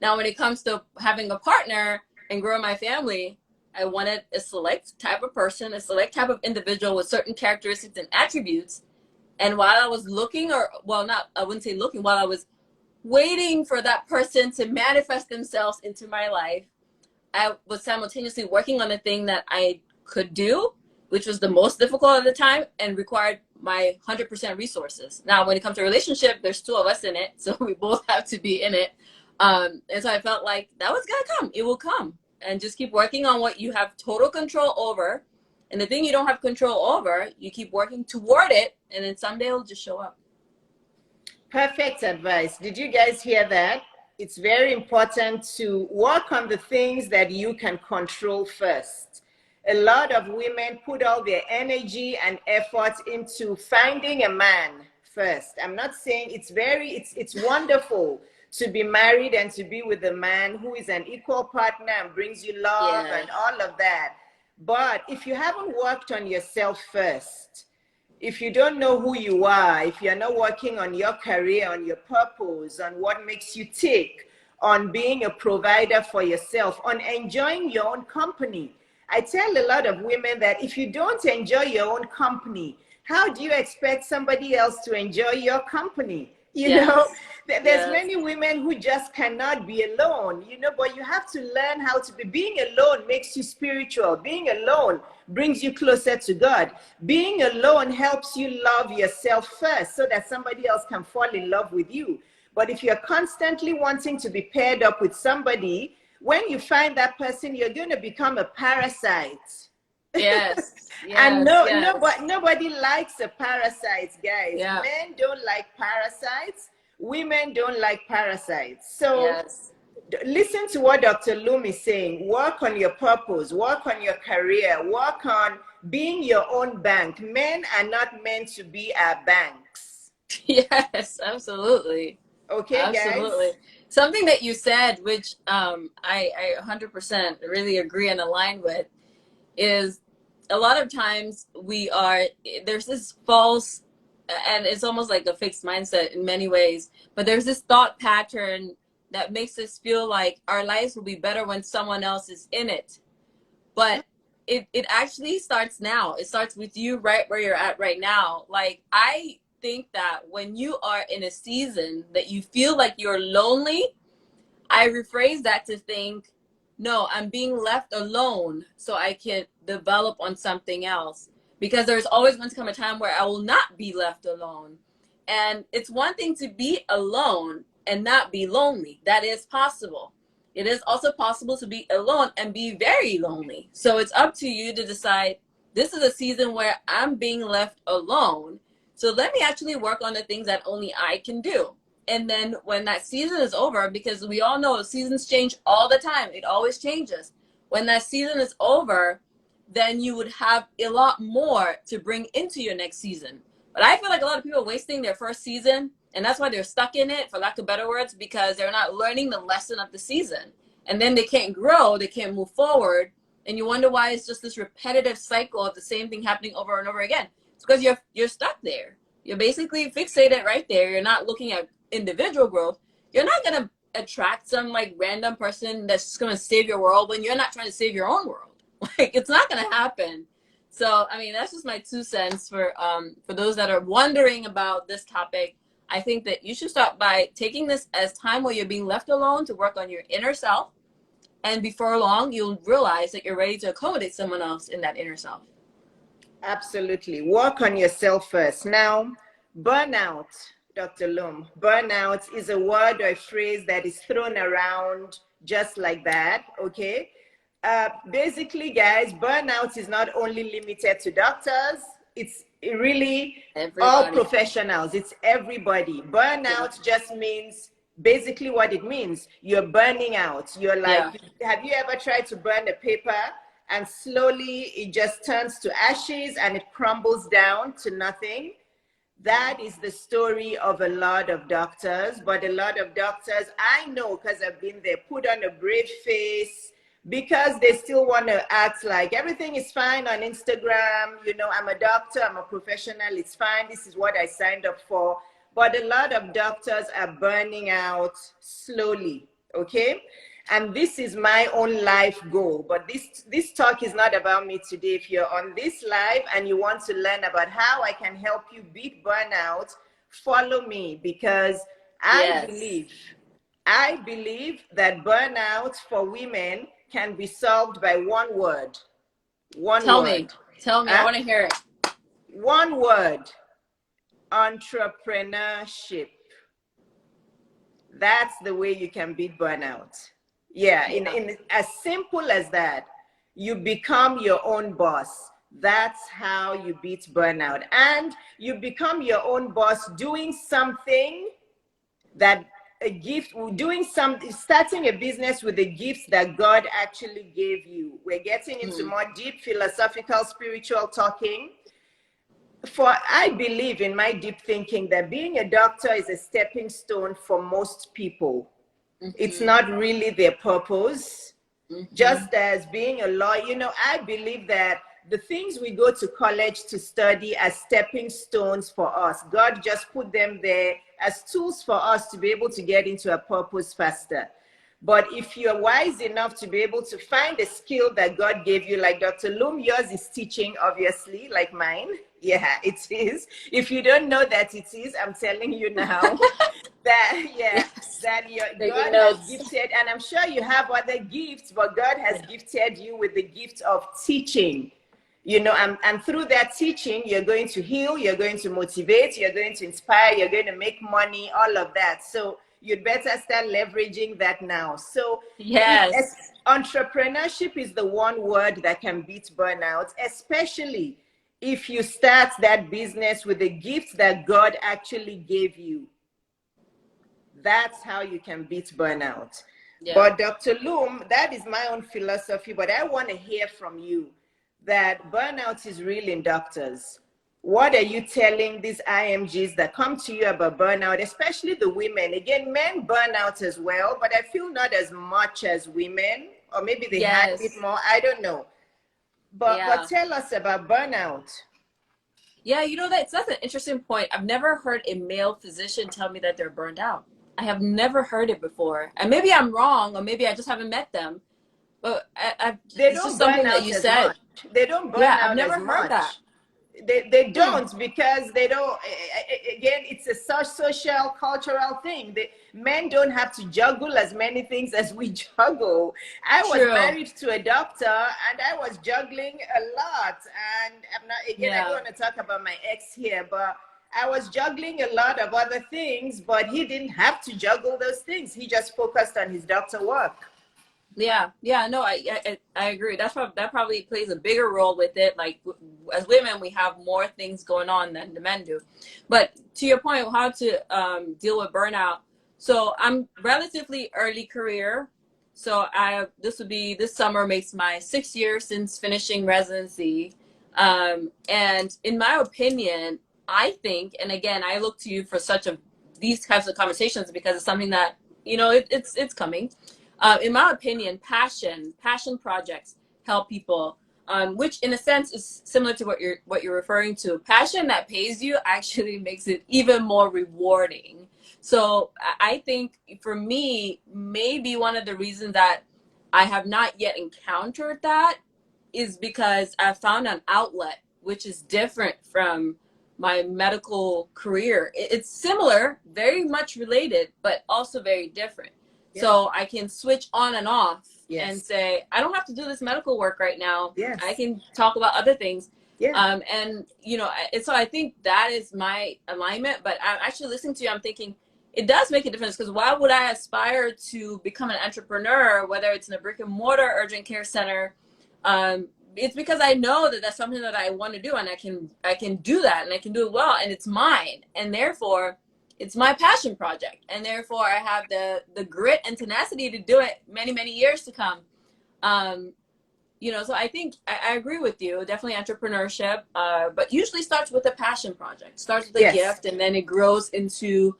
Now, when it comes to having a partner and growing my family, I wanted a select type of person, a select type of individual with certain characteristics and attributes. And while I was looking, while I was waiting for that person to manifest themselves into my life, I was simultaneously working on the thing that I could do, which was the most difficult at the time and required my 100% resources. Now, when it comes to relationship, there's two of us in it, so we both have to be in it. And so I felt like that was gonna come. It will come. And just keep working on what you have total control over. And the thing you don't have control over, you keep working toward it, and then someday it'll just show up. Perfect advice. Did you guys hear that? It's very important to work on the things that you can control first. A lot of women put all their energy and effort into finding a man first. I'm not saying it's wonderful to be married and to be with a man who is an equal partner and brings you love and all of that. But if you haven't worked on yourself first, if you don't know who you are, if you're not working on your career, on your purpose, on what makes you tick, on being a provider for yourself, on enjoying your own company. I tell a lot of women that if you don't enjoy your own company, how do you expect somebody else to enjoy your company? You know, there's many women who just cannot be alone, but you have to learn how to be. Being alone makes you spiritual. Being alone brings you closer to God. Being alone helps you love yourself first so that somebody else can fall in love with you. But if you're constantly wanting to be paired up with somebody, when you find that person, you're going to become a parasite. And nobody likes a parasite, guys. Men don't like parasites. Women don't like parasites. So Listen to what Dr. Lum is saying. Work on your purpose, work on your career, work on being your own bank. Men are not meant to be our banks. Yes, absolutely. Okay, Absolutely. guys? Something that you said, which I 100% really agree and align with, is a lot of times there's this false, and it's almost like a fixed mindset in many ways, but there's this thought pattern that makes us feel like our lives will be better when someone else is in it. But it actually starts now. It starts with you right where you're at right now. Like, I think that when you are in a season that you feel like you're lonely, I rephrase that to think, no, I'm being left alone so I can develop on something else. Because there's always going to come a time where I will not be left alone. And it's one thing to be alone and not be lonely. That is possible. It is also possible to be alone and be very lonely. So it's up to you to decide, this is a season where I'm being left alone. So let me actually work on the things that only I can do. And then when that season is over, because we all know seasons change all the time, it always changes. When that season is over, then you would have a lot more to bring into your next season. But I feel like a lot of people are wasting their first season, and that's why they're stuck in it, for lack of better words, because they're not learning the lesson of the season. And then they can't grow, they can't move forward, and you wonder why it's just this repetitive cycle of the same thing happening over and over again. It's because you're stuck there. You're basically fixated right there. You're not looking at individual growth. You're not going to attract some like random person that's just going to save your world when you're not trying to save your own world. Like, it's not going to happen. So, I mean, that's just my 2 cents for those that are wondering about this topic. I think that you should start by taking this as time where you're being left alone to work on your inner self. And before long, you'll realize that you're ready to accommodate someone else in that inner self. Absolutely. Work on yourself first. Now, burnout, Dr. Lum. Burnout is a word or a phrase that is thrown around just like that, okay? Basically, guys, burnout is not only limited to doctors, it's really all professionals, it's everybody. Burnout just means basically what it means. You're burning out. You're like, have you ever tried to burn a paper and slowly it just turns to ashes and it crumbles down to nothing? That is the story of a lot of doctors, but a lot of doctors, I know because I've been there, put on a brave face because they still want to act like everything is fine on Instagram. You know, I'm a doctor, I'm a professional, it's fine. This is what I signed up for. But a lot of doctors are burning out slowly, okay? And this is my own life goal. But this talk is not about me today. If you're on this live and you want to learn about how I can help you beat burnout, follow me, because I believe that burnout for women can be solved by one word. Tell me, I want to hear it. One word: entrepreneurship. That's the way you can beat burnout. In as simple as that. You become your own boss. That's how you beat burnout. And you become your own boss doing something that starting a business with the gifts that God actually gave you. We're getting into more deep philosophical, spiritual talking. I believe in my deep thinking that being a doctor is a stepping stone for most people. It's not really their purpose. Just as being a lawyer, you know, I believe that the things we go to college to study as stepping stones for us, God just put them there as tools for us to be able to get into a purpose faster. But if you're wise enough to be able to find a skill that God gave you, like Dr. Lum, yours is teaching, obviously, like mine. Yeah, it is. If you don't know that it is, I'm telling you now that God has gifted, and I'm sure you have other gifts, but God has gifted you with the gift of teaching. You know, and through that teaching, you're going to heal, you're going to motivate, you're going to inspire, you're going to make money, all of that. So you'd better start leveraging that now. So entrepreneurship is the one word that can beat burnout, especially if you start that business with the gifts that God actually gave you. That's how you can beat burnout. Yeah. But Dr. Lum, that is my own philosophy, but I want to hear from you that burnout is real in doctors. What are you telling these IMGs that come to you about burnout, especially the women? Again, men burn out as well, but I feel not as much as women, or maybe they hide it Yes. more. I don't know. But Yeah. tell us about burnout. Yeah, you know, that's an interesting point. I've never heard a male physician tell me that they're burned out. I have never heard it before. And maybe I'm wrong, or maybe I just haven't met them. But They it's just don't burn something that out you as said. much. They don't burn Yeah, I've out as never heard that. much. They Hmm. don't, because they don't, again, it's a such social cultural thing. Men don't have to juggle as many things as we juggle. I was True. married to a doctor and I was juggling a lot, and I'm not, again, I don't Yeah. want to talk about my ex here, but I was juggling a lot of other things, but he didn't have to juggle those things. He just focused on his doctor work. Yeah, yeah, no, I agree. That probably plays a bigger role with it. Like as women, we have more things going on than the men do. But to your point, how to deal with burnout. So I'm relatively early career. So this summer makes my 6 years since finishing residency. And in my opinion, I think, and again, I look to you for these types of conversations because it's something that it's coming. In my opinion, passion projects help people, which in a sense is similar to what you're referring to. Passion that pays you actually makes it even more rewarding. So I think for me, maybe one of the reasons that I have not yet encountered that is because I found an outlet which is different from my medical career. It's similar, very much related, but also very different. Yeah. So I can switch on and off and Yes. say, I don't have to do this medical work right now. Yes. I can talk about other things. Yeah. And so I think that is my alignment. But I'm actually listening to you. I'm thinking it does make a difference, because why would I aspire to become an entrepreneur, whether it's in a brick and mortar urgent care center? It's because I know that that's something that I want to do, and I can do that, and I can do it well, and it's mine, and therefore it's my passion project, and therefore I have the grit and tenacity to do it many years to come. um so I think I agree with you. Definitely entrepreneurship, but usually starts with a passion project, starts with a Yes. gift, and then it grows into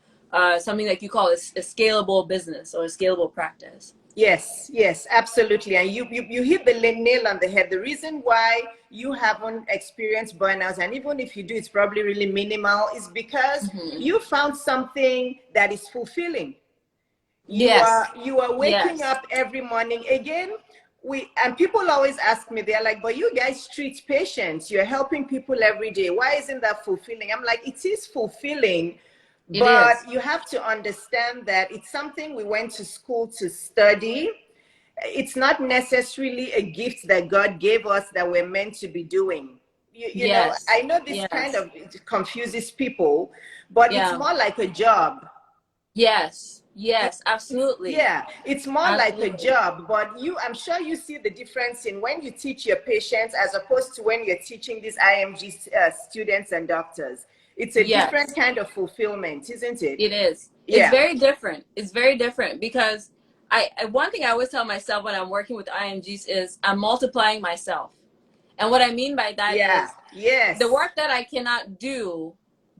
something like you call a scalable business or a scalable practice. Yes, yes, absolutely. And you hit the nail on the head. The reason why you haven't experienced burnout, and even if you do, it's probably really minimal, is because Mm-hmm. you found something that is fulfilling. Yes. You are waking Yes. up every morning. Again, and people always ask me, they're like, but you guys treat patients, you're helping people every day. Why isn't that fulfilling? I'm like, it is fulfilling, It but is. you have to understand that it's something we went to school to study. It's not necessarily a gift that God gave us that we're meant to be doing. Yes. I know this kind Yes. of confuses people, but it's Yeah. more like a job. Yes. Yes. Absolutely. Yeah, it's more like a Absolutely. job, but I'm sure you see the difference in when you teach your patients as opposed to when you're teaching these IMG students and doctors. It's a different Yes. kind of fulfillment, isn't it? It is. It's Yeah, very different. It's very different because one thing I always tell myself when I'm working with IMGs is I'm multiplying myself. And what I mean by that yeah, is the yes, work that I cannot do,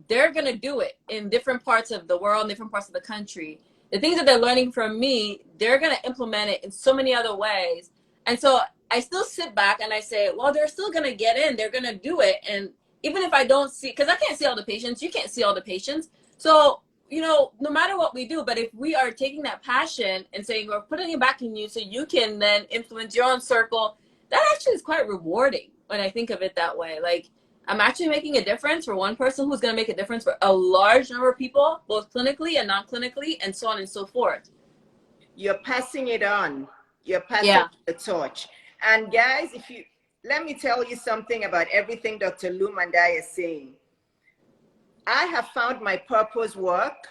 they're going to do it in different parts of the world, different parts of the country. The things that they're learning from me, they're going to implement it in so many other ways. And so I still sit back and I say, well, they're still going to get in. They're going to do it. And even if I don't see, because I can't see all the patients, you can't see all the patients. So, no matter what we do, but if we are taking that passion and saying we're putting it back in you so you can then influence your own circle, that actually is quite rewarding when I think of it that way. Like, I'm actually making a difference for one person who's going to make a difference for a large number of people, both clinically and non-clinically, and so on and so forth. you're passing it on. You're passing Yeah. the torch. And guys, let me tell you something about everything Dr. Lum and I are saying. I have found my purpose work.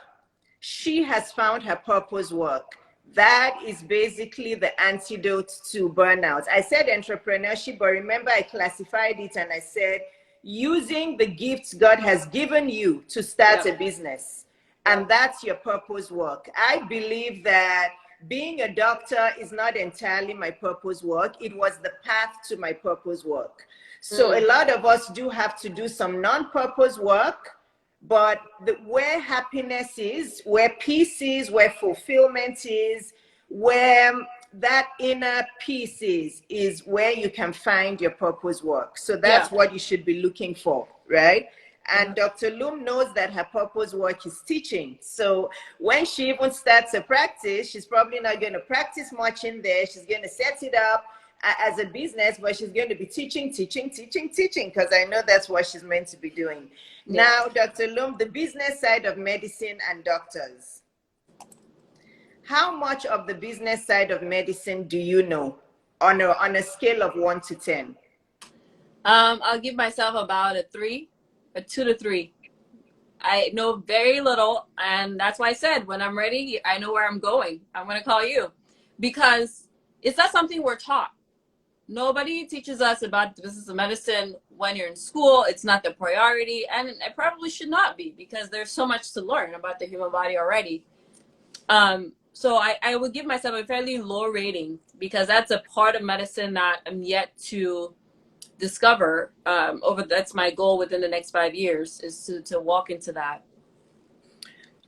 She has found her purpose work. That is basically the antidote to burnout. I said entrepreneurship, but remember I classified it and I said using the gifts God has given you to start Yep. a business. And Yep. that's your purpose work. I believe that being a doctor is not entirely my purpose work. It was the path to my purpose work. So a lot of us do have to do some non-purpose work, but where happiness is, where peace is, where fulfillment is, where that inner peace is where you can find your purpose work. So that's what you should be looking for, right? And Dr. Lum knows that her purpose work is teaching. So when she even starts a practice, she's probably not going to practice much in there. She's going to set it up as a business, but she's going to be teaching, because I know that's what she's meant to be doing. Now, Dr. Lum, the business side of medicine and doctors. How much of the business side of medicine do you know on a scale of 1 to 10? I'll give myself about a 2 to 3. I know very little, and that's why I said when I'm ready, I know where I'm going. I'm going to call you, because it's not something we're taught. Nobody teaches us about the business of medicine when you're in school. It's not the priority, and it probably should not be, because there's so much to learn about the human body already. So I would give myself a fairly low rating, because that's a part of medicine that I'm yet to discover. That's my goal within the next 5 years, is to walk into that.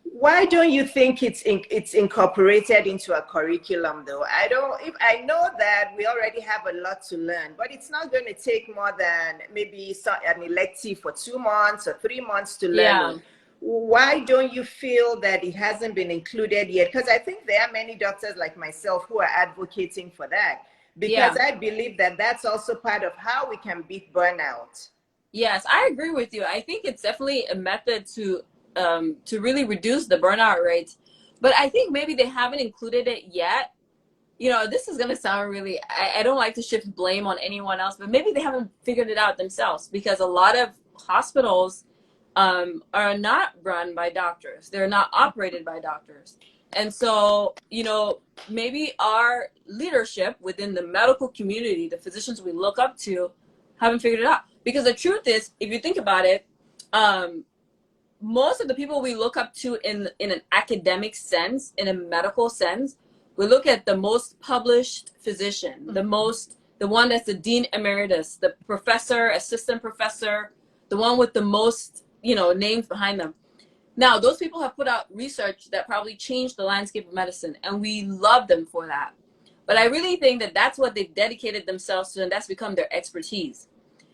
Why don't you think it's incorporated into a curriculum, though? I know that we already have a lot to learn, but it's not going to take more than maybe an elective for 2 months or 3 months to learn. Why don't you feel that it hasn't been included yet? Because I think there are many doctors like myself who are advocating for that, because I believe that that's also part of how we can beat burnout. Yes, I agree with you. I think it's definitely a method to really reduce the burnout rates, but I think maybe they haven't included it yet. You know, this is going to sound really, I don't like to shift blame on anyone else, but maybe they haven't figured it out themselves, because a lot of hospitals are not run by doctors. They're not operated by doctors. And so, you know, maybe our leadership within the medical community, the physicians we look up to, haven't figured it out. Because the truth is, if you think about it, most of the people we look up to in an academic sense, in a medical sense, we look at the most published physician, the one that's the dean emeritus, the professor, assistant professor, the one with the most, you know, names behind them. Now, those people have put out research that probably changed the landscape of medicine, and we love them for that. But I really think that that's what they've dedicated themselves to, and that's become their expertise.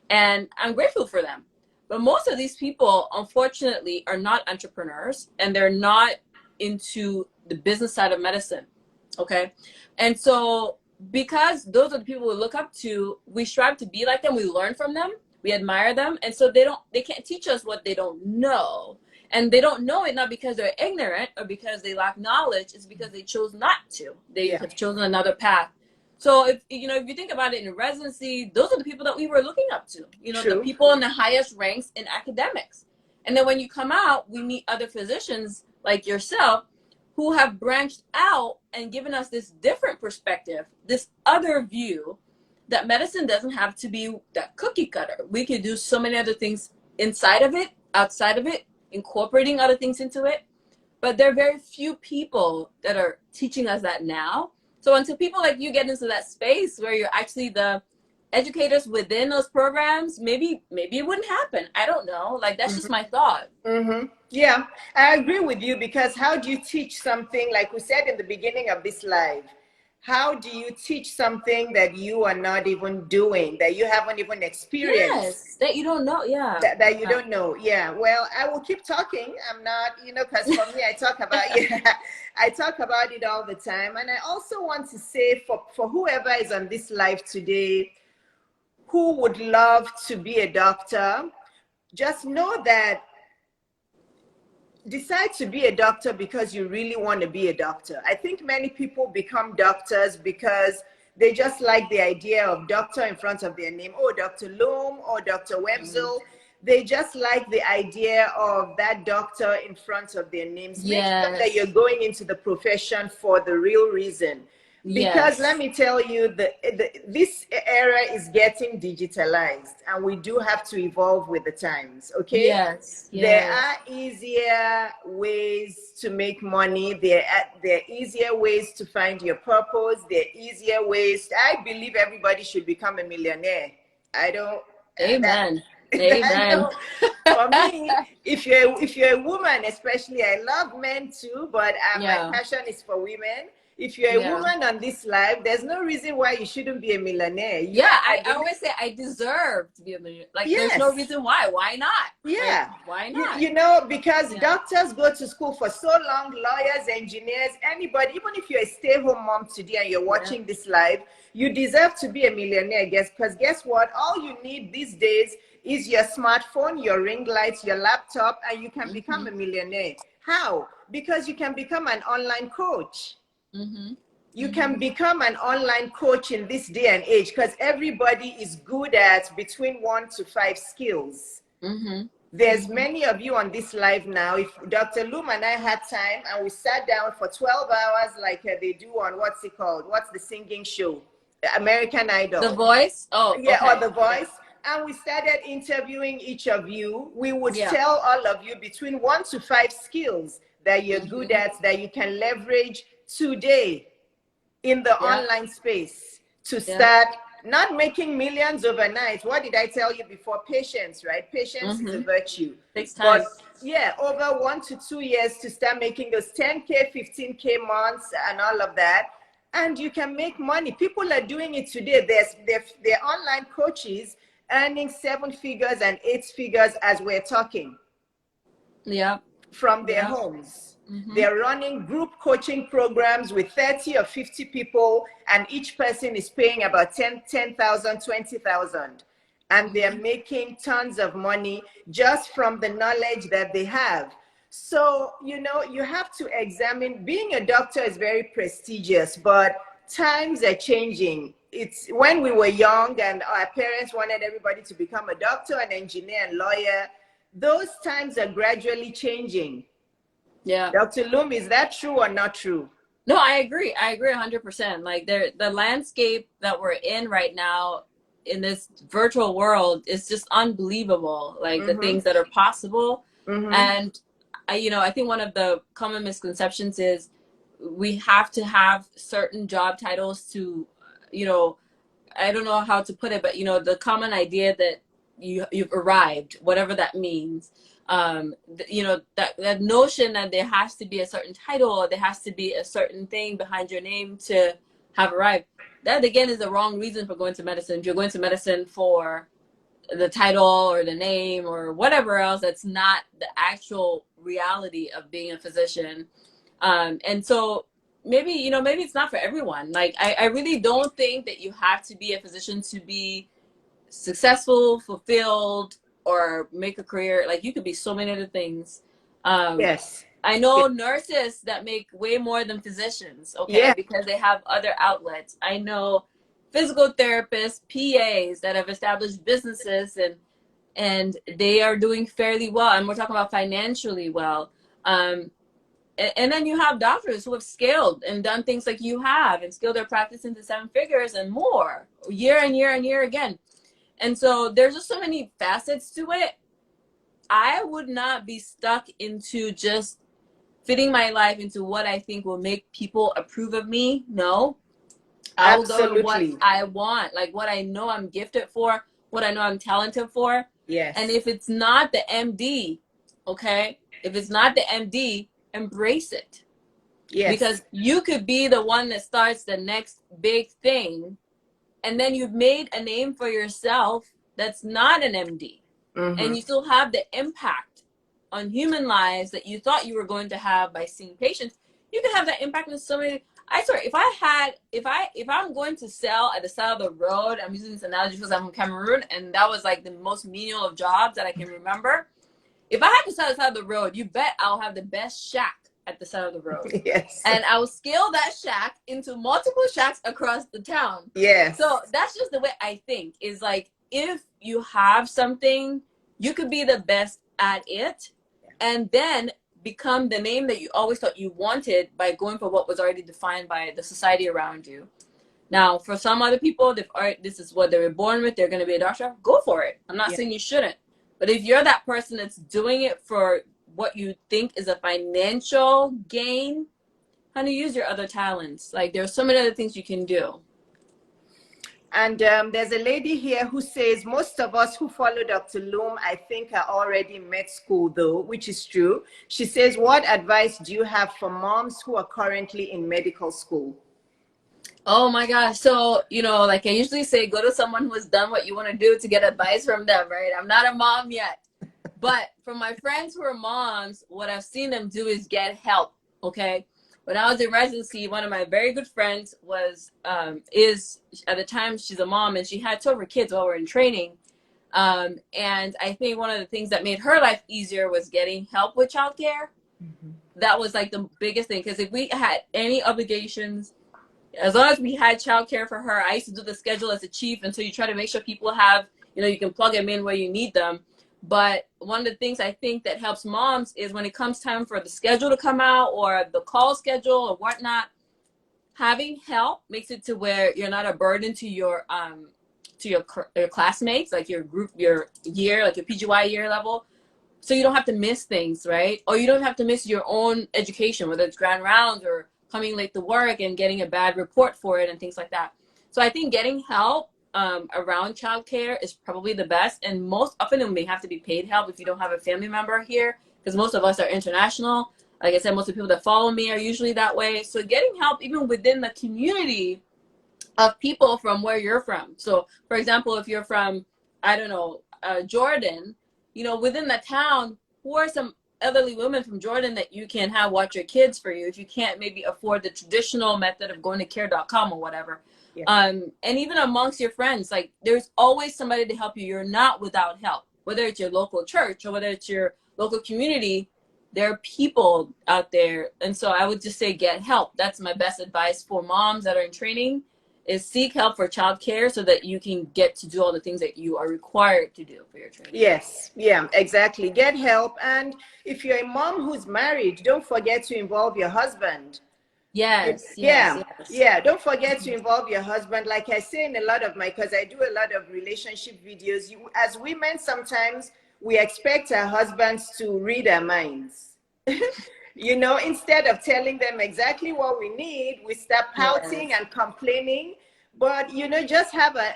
And I'm grateful for them. But most of these people, unfortunately, are not entrepreneurs, and they're not into the business side of medicine. Okay. And so because those are the people we look up to, we strive to be like them. We learn from them. We admire them. And so they can't teach us what they don't know. And they don't know it not because they're ignorant or because they lack knowledge. It's because they chose not to. They have chosen another path. So if you think about it, in residency, those are the people that we were looking up to, the people in the highest ranks in academics. And then when you come out, we meet other physicians like yourself who have branched out and given us this different perspective, this other view that medicine doesn't have to be that cookie cutter. We could do so many other things inside of it, outside of it, incorporating other things into it. But there are very few people that are teaching us that now. So until people like you get into that space where you're actually the educators within those programs, maybe it wouldn't happen. I don't know. Like, that's just my thought. Yeah, I agree with you, because how do you teach something, like we said in the beginning of this live, how do you teach something that you are not even doing, that you haven't even experienced? Yes, that you don't know. Yeah. That you don't know. Yeah. Well, I will keep talking. I'm not, because for me, I talk about I talk about it all the time. And I also want to say for whoever is on this live today who would love to be a doctor, just know that decide to be a doctor because you really want to be a doctor. I think many people become doctors because they just like the idea of doctor in front of their name. Oh, Dr. Lum or Dr. Webzel. They just like the idea of that doctor in front of their names. Make sure that you're going into the profession for the real reason. Because let Yes. me tell you, this era is getting digitalized, and we do have to evolve with the times. Okay, Yes. there Yes. are easier ways to make money. There are easier ways to find your purpose. There are easier ways. I believe everybody should become a millionaire. I don't that Amen. I Amen. don't. For me, if you're a woman, especially, I love men too, but my Yeah. passion is for women. If you're a Yeah. woman on this life, there's no reason why you shouldn't be a millionaire. Yeah. I I believe. always say I deserve to be a millionaire. Like, there's no Yes. reason why. Why not? Like, Yeah. why You, not? you know, because Yeah. doctors go to school for so long, lawyers, engineers, anybody, even if you're a stay-home mom today and you're Yeah. watching this live, you deserve to be a millionaire, guess, because guess what? All you need these days is your smartphone, your ring lights, your laptop, and you can become Mm-hmm. a millionaire. How? Because you can become an online coach. Mm-hmm. You Mm-hmm. can become an online coach in this day and age because everybody is good at between 1 to 5 skills. Mm-hmm. There's Mm-hmm. many of you on this live now. If Dr. Lum and I had time and we sat down for 12 hours like they do on what's it called? What's the singing show? American The Idol. Voice. Oh, Yeah, or okay. The Yeah. Voice. And we started interviewing each of you. We would Yeah. tell all of you between 1 to 5 skills that you're good Mm-hmm. at, that you can leverage today in the Yeah. online space to Yeah. start not making millions overnight. What did I tell you before? Patience, right? Patience is a Mm-hmm. virtue. Takes But time. yeah, over 1 to 2 years to start making those 10K, 15K months and all of that. And you can make money. People are doing it today. There are online coaches earning 7 figures and 8 figures as we're talking Yeah. from their Yeah. homes. Mm-hmm. They're running group coaching programs with 30 or 50 people, and each person is paying about 10,000, 20,000. And they're Mm-hmm. making tons of money just from the knowledge that they have. So, you have to examine. Being a doctor is very prestigious, but times are changing. It's when we were young and our parents wanted everybody to become a doctor, an engineer, and lawyer. Those times are gradually changing. Yeah. Dr. Loom, is that true or not true? No, I agree. I agree 100%. Like, the landscape that we're in right now in this virtual world is just unbelievable. Like, the Mm-hmm. things that are possible. Mm-hmm. And I think one of the common misconceptions is we have to have certain job titles to, you know, I don't know how to put it, but the common idea that you've arrived, whatever that means. That notion that there has to be a certain title or there has to be a certain thing behind your name to have arrived. That again is the wrong reason for going to medicine. If you're going to medicine for the title or the name or whatever else, that's not the actual reality of being a physician. And so maybe it's not for everyone. Like, I really don't think that you have to be a physician to be successful, fulfilled, or make a career. Like, you could be so many other things. um Yes. I Yeah. know nurses that make way more than physicians, okay, Yeah. because they have other outlets. I know physical therapists, PAs that have established businesses, and they are doing fairly well, and we're talking about financially well. And then you have doctors who have scaled and done things like you have and scaled their practice into 7 figures and more year and year and year again. And so there's just so many facets to it. I would not be stuck into just fitting my life into what I think will make people approve of me. No, I will go to what Absolutely. I want, like what I know I'm gifted for, what I know I'm talented for. And Yes. if it's not the MD, okay, if it's not the MD, embrace it, because Yes. you could be the one that starts the next big thing, and then you've made a name for yourself that's not an MD, and Mm-hmm. you still have the impact on human lives that you thought you were going to have by seeing patients. You can have that impact on so many. I swear, if I'm going to sell at the side of the road, I'm using this analogy because I'm from Cameroon, and that was like the most menial of jobs that I can remember. If I had to sell at the side of the road, you bet I'll have the best shack at the side of the road. Yes. And I will scale that shack into multiple shacks across the town. Yes. So that's just the way I think, is like, if you have something, you could be the best at it, and then become the name that you always thought you wanted by going for what was already defined by the society around you. Now, for some other people, this is what they were born with, they're going to be a doctor, go for it. I'm not saying you shouldn't. But if you're that person that's doing it for what you think is a financial gain, honey, use your other talents. Like, there's so many other things you can do. And there's a lady here who says most of us who follow Dr. Lum, I think, are already in med school, though, which is true. She says, what advice do you have for moms who are currently in medical school? Oh my gosh. So, you know, like I usually say, go to someone who has done what you want to do to get advice from them, right? I'm not a mom yet. But from my friends who are moms, what I've seen them do is get help, okay? When I was in residency, one of my very good friends is at the time she's a mom, and she had two of her kids while we're in training. And I think one of the things that made her life easier was getting help with childcare. Mm-hmm. That was like the biggest thing, because if we had any obligations, as long as we had childcare for her, I used to do the schedule as a chief, and so you try to make sure people have, you know, you can plug them in where you need them. But one of the things I think that helps moms is when it comes time for the schedule to come out or the call schedule or whatnot, having help makes it to where you're not a burden to your classmates, like your group, your year, like your PGY year level. So you don't have to miss things, right? Or you don't have to miss your own education, whether it's grand rounds or coming late to work and getting a bad report for it and things like that. So I think getting help around childcare is probably the best. And most often it may have to be paid help if you don't have a family member here, because most of us are international. Like I said, most of the people that follow me are usually that way. So getting help even within the community of people from where you're from. So for example, if you're from, I don't know, Jordan, you know, within the town, who are some elderly women from Jordan that you can have watch your kids for you if you can't maybe afford the traditional method of going to care.com or whatever. Yeah. And even amongst your friends, like there's always somebody to help you. You're not without help, whether it's your local church or whether it's your local community. There are people out there. And so I would just say get help. That's my best advice for moms that are in training, is seek help for childcare so that you can get to do all the things that you are required to do for your training. Yes, yeah, exactly. Get help. And if you're a mom who's married, don't forget to involve your husband. Yes, yes. Don't forget to involve your husband. Like I say in a lot of because I do a lot of relationship videos, as women, sometimes we expect our husbands to read our minds. You know, instead of telling them exactly what we need, we start pouting and complaining. But, you know, just have a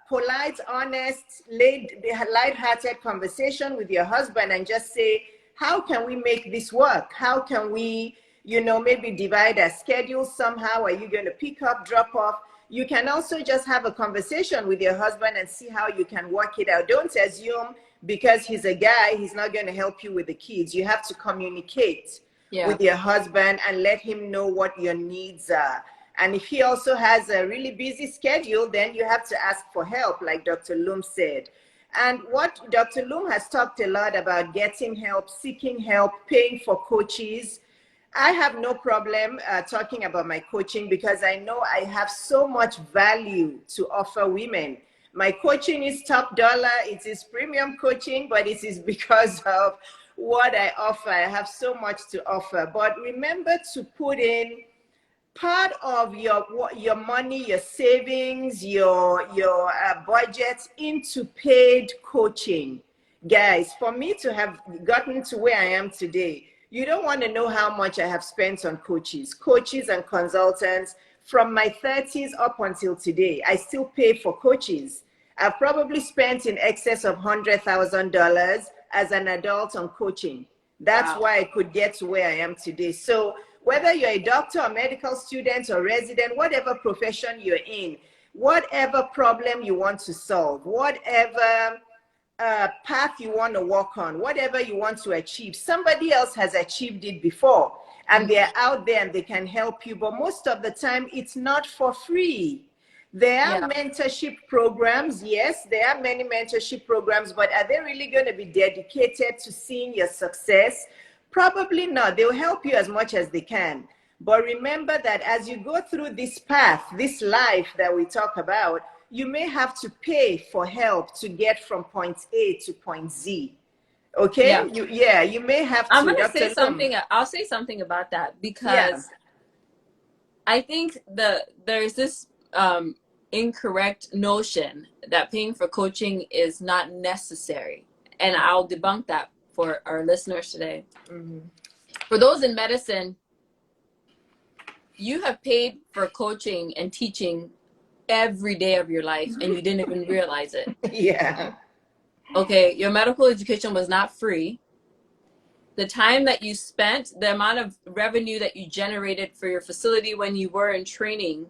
polite, honest, light-hearted conversation with your husband and just say, how can we make this work? How can we, you know, maybe divide our schedule somehow? Are you going to pick up, drop off? You can also just have a conversation with your husband and see how you can work it out. Don't assume because he's a guy, he's not going to help you with the kids. You have to communicate with your husband and let him know what your needs are. And if he also has a really busy schedule, then you have to ask for help, like Dr. Lum said. And what Dr. Lum has talked a lot about, getting help, seeking help, paying for coaches. I have no problem talking about my coaching because I know I have so much value to offer women. My coaching is top dollar. It is premium coaching, but it is because of what I offer. I have so much to offer. But remember to put in part of your money, your savings, your budget into paid coaching. Guys, for me to have gotten to where I am today, you don't want to know how much I have spent on coaches and consultants from my 30s up until today. I still pay for coaches. I've probably spent in excess of $100,000 as an adult on coaching. That's why I could get to where I am today. So whether you're a doctor or medical student or resident, whatever profession you're in, whatever problem you want to solve, whatever path you want to walk on, whatever you want to achieve, somebody else has achieved it before and they're out there and they can help you. But most of the time, it's not for free. There are mentorship programs. Yes, there are many mentorship programs, but are they really going to be dedicated to seeing your success? Probably not. They'll help you as much as they can. But remember that as you go through this path, this life that we talk about, you may have to pay for help to get from point A to point Z. Okay, Yeah. you may have I'm to, gonna say Dr. Lum. something. I'll say something about that Yeah. because I think there's this incorrect notion that paying for coaching is not necessary, and I'll debunk that for our listeners today. Mm-hmm. For those in medicine, you have paid for coaching and teaching every day of your life, and you didn't even realize it. Yeah. Okay, your medical education was not free. The time that you spent, the amount of revenue that you generated for your facility when you were in training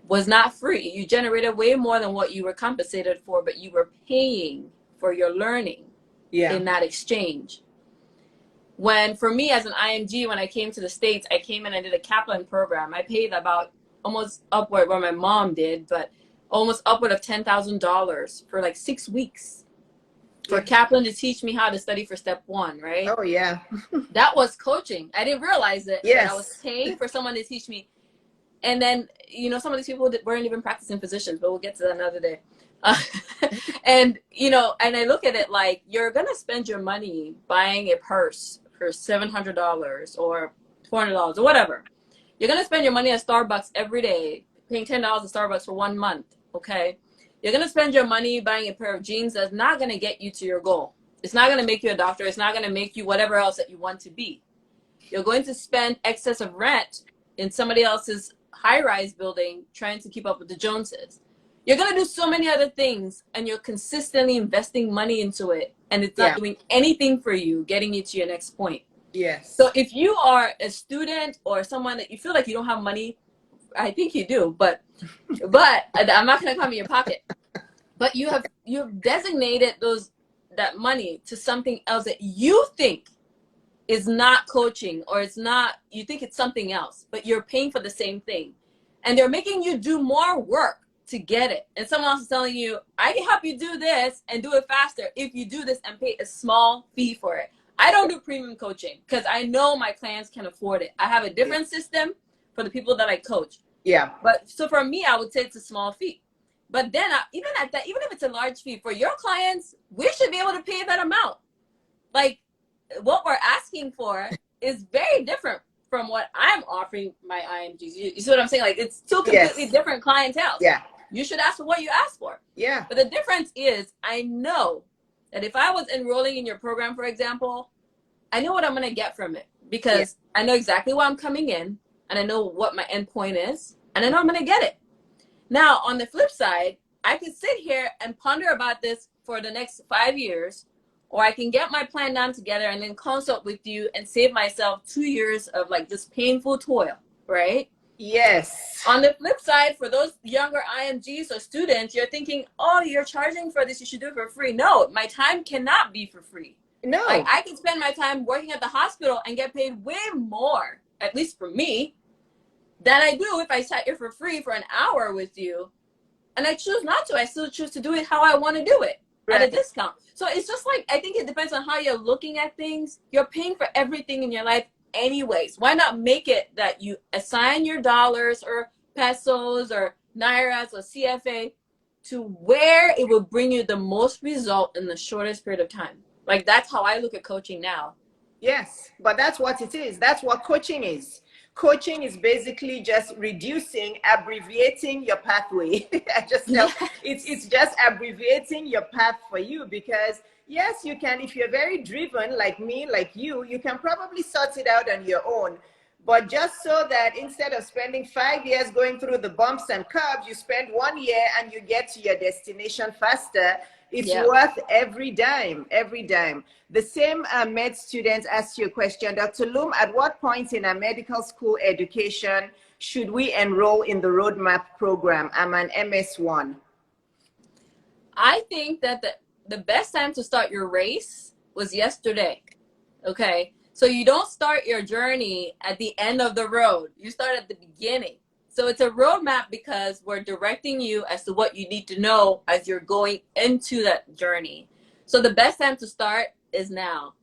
was not free. You generated way more than what you were compensated for, but you were paying for your learning Yeah. in that exchange. When, for me as an IMG, when I came to the States, I came in and did a Kaplan program. I paid about almost upward, well, my mom did, but almost upward of $10,000 for like 6 weeks for Yeah. Kaplan to teach me how to study for step 1, right? Oh, yeah. That was coaching. I didn't realize it, but I was Yes. paying for someone to teach me. And then, you know, some of these people weren't even practicing physicians, but we'll get to that another day. And, you know, and I look at it like you're going to spend your money buying a purse for $700 or $400 or whatever. You're going to spend your money at Starbucks every day, paying $10 at Starbucks for 1 month, okay? You're going to spend your money buying a pair of jeans that's not going to get you to your goal. It's not going to make you a doctor. It's not going to make you whatever else that you want to be. You're going to spend excess of rent in somebody else's high-rise building trying to keep up with the Joneses. You're going to do so many other things, and you're consistently investing money into it, and it's not doing anything for you, getting you to your next point. Yes. So if you are a student or someone that you feel like you don't have money, I think you do, but I'm not going to come in your pocket. But you have designated that money to something else that you think is not coaching, or it's not, you think it's something else, but you're paying for the same thing. And they're making you do more work to get it. And someone else is telling you, I can help you do this and do it faster if you do this and pay a small fee for it. I don't do premium coaching because I know my clients can afford it. I have a different system for the people that I coach. Yeah. But so for me, I would say it's a small fee. But then even at that, even if it's a large fee for your clients, we should be able to pay that amount. Like, what we're asking for is very different from what I'm offering my IMGs. You see what I'm saying? Like, it's two completely different clientele. Yeah. You should ask for what you ask for. Yeah. But the difference is, I know that if I was enrolling in your program, for example, I know what I'm going to get from it because I know exactly why I'm coming in, and I know what my end point is, and I know I'm going to get it. Now, on the flip side, I could sit here and ponder about this for the next 5 years, or I can get my plan down together and then consult with you and save myself 2 years of like just painful toil, right? Yes. On the flip side, for those younger IMGs or students, you're thinking, oh, you're charging for this, you should do it for free. No, my time cannot be for free. No. Like, I can spend my time working at the hospital and get paid way more, at least for me, than I do if I sat here for free for an hour with you. And I choose not to. I still choose to do it how I want to do it at a discount. So it's just like, I think it depends on how you're looking at things. You're paying for everything in your life anyways. Why not make it that you assign your dollars or pesos or nairas or CFA to where it will bring you the most result in the shortest period of time? Like, that's how I look at coaching now. Yes, but that's what it is. That's what coaching is. Coaching is basically just reducing, abbreviating your pathway. I just tell it's just abbreviating your path for you, because yes, you can, if you're very driven like me, like you can probably sort it out on your own. But just so that instead of spending 5 years going through the bumps and curbs, you spend 1 year and you get to your destination faster. It's worth every dime, every dime. The same med student asked you a question, Dr. Lum, at what point in our medical school education should we enroll in the roadmap program? I'm an MS1. I think that the best time to start your race was yesterday. Okay. So you don't start your journey at the end of the road. You start at the beginning. So it's a roadmap because we're directing you as to what you need to know as you're going into that journey. So the best time to start is now.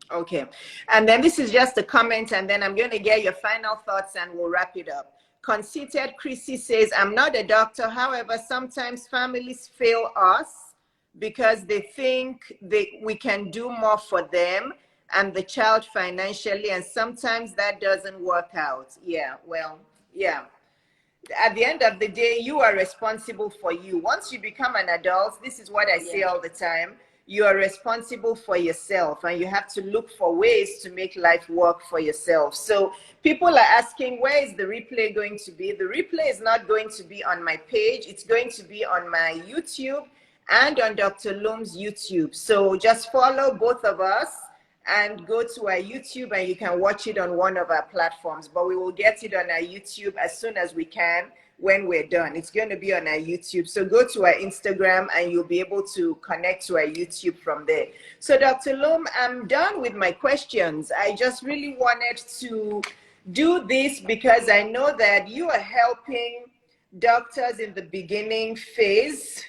Okay. And then this is just a comment, and then I'm going to get your final thoughts and we'll wrap it up. Conceited Chrissy says, I'm not a doctor. However, sometimes families fail us, because they think we can do more for them and the child financially, and sometimes that doesn't work out. Yeah, well, yeah. At the end of the day, you are responsible for you. Once you become an adult, this is what I say all the time, you are responsible for yourself, and you have to look for ways to make life work for yourself. So people are asking, where is the replay going to be? The replay is not going to be on my page. It's going to be on my YouTube and on Dr. Lum's YouTube. So just follow both of us and go to our YouTube, and you can watch it on one of our platforms. But we will get it on our YouTube as soon as we can when we're done. It's going to be on our YouTube. So go to our Instagram and you'll be able to connect to our YouTube from there. So Dr. Lum, I'm done with my questions. I just really wanted to do this because I know that you are helping doctors in the beginning phase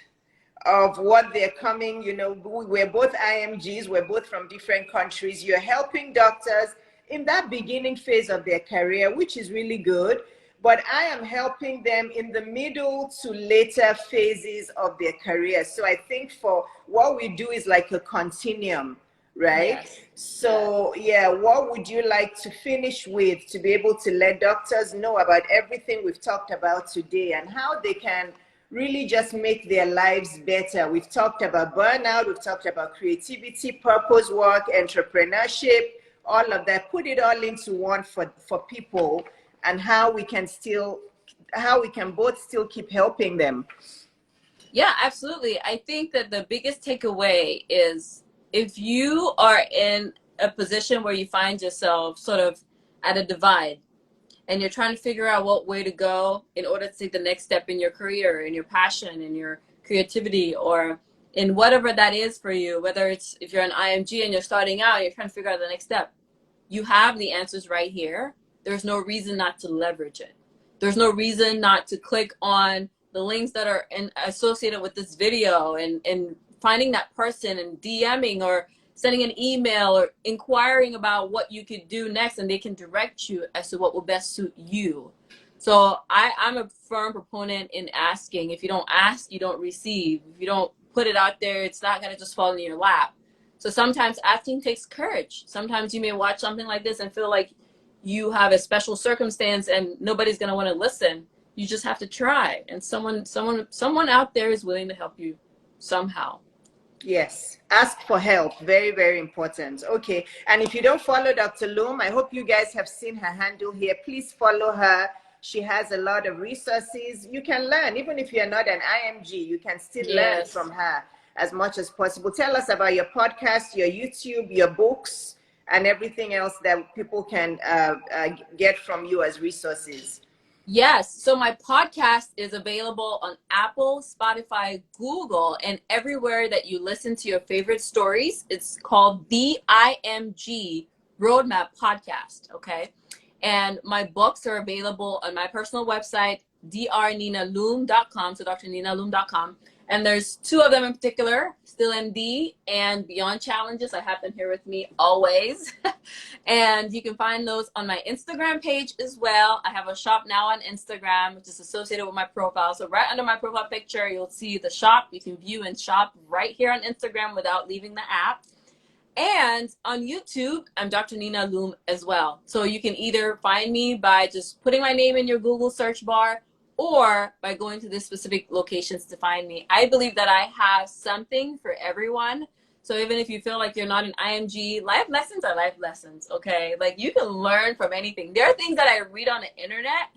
of what they're coming. You know, we're both IMGs, we're both from different countries. You're helping doctors in that beginning phase of their career, which is really good. But I am helping them in the middle to later phases of their career. So I think for what we do is like a continuum, right? Yes. So yeah, what would you like to finish with to be able to let doctors know about everything we've talked about today and how they can really just make their lives better? We've talked about burnout, we've talked about creativity, purpose work, entrepreneurship, all of that. Put it all into one for people, and how we can both still keep helping them. Yeah, absolutely. I think that the biggest takeaway is if you are in a position where you find yourself sort of at a divide and you're trying to figure out what way to go in order to take the next step in your career, in your passion, in your creativity, or in whatever that is for you, whether it's if you're an IMG and you're starting out, you're trying to figure out the next step, you have the answers right here. There's no reason not to leverage it. There's no reason not to click on the links that are associated with this video and finding that person and DMing or sending an email or inquiring about what you could do next, and they can direct you as to what will best suit you. So I'm a firm proponent in asking. If you don't ask, you don't receive. If you don't put it out there, it's not going to just fall in your lap. So sometimes asking takes courage. Sometimes you may watch something like this and feel like you have a special circumstance and nobody's going to want to listen. You just have to try, and someone out there is willing to help you somehow. Yes, ask for help. Very, very important. Okay, and if you don't follow Dr. Lum, I hope you guys have seen her handle here. Please follow her. She has a lot of resources. You can learn, even if you're not an IMG, you can still learn from her as much as possible. Tell us about your podcast, your YouTube, your books, and everything else that people can get from you as resources. Yes. So my podcast is available on Apple, Spotify, Google, and everywhere that you listen to your favorite stories. It's called the IMG Roadmap Podcast. Okay. And my books are available on my personal website, drninalum.com. So drninalum.com. And there's two of them in particular, Still MD and Beyond Challenges. I have them here with me always. And you can find those on my Instagram page as well. I have a shop now on Instagram, which is associated with my profile. So right under my profile picture, you'll see the shop. You can view and shop right here on Instagram without leaving the app. And on YouTube, I'm Dr. Nina Lum as well. So you can either find me by just putting my name in your Google search bar, or by going to the specific locations to find me. I believe that I have something for everyone. So even if you feel like you're not an IMG, life lessons are life lessons, okay? Like, you can learn from anything. There are things that I read on the internet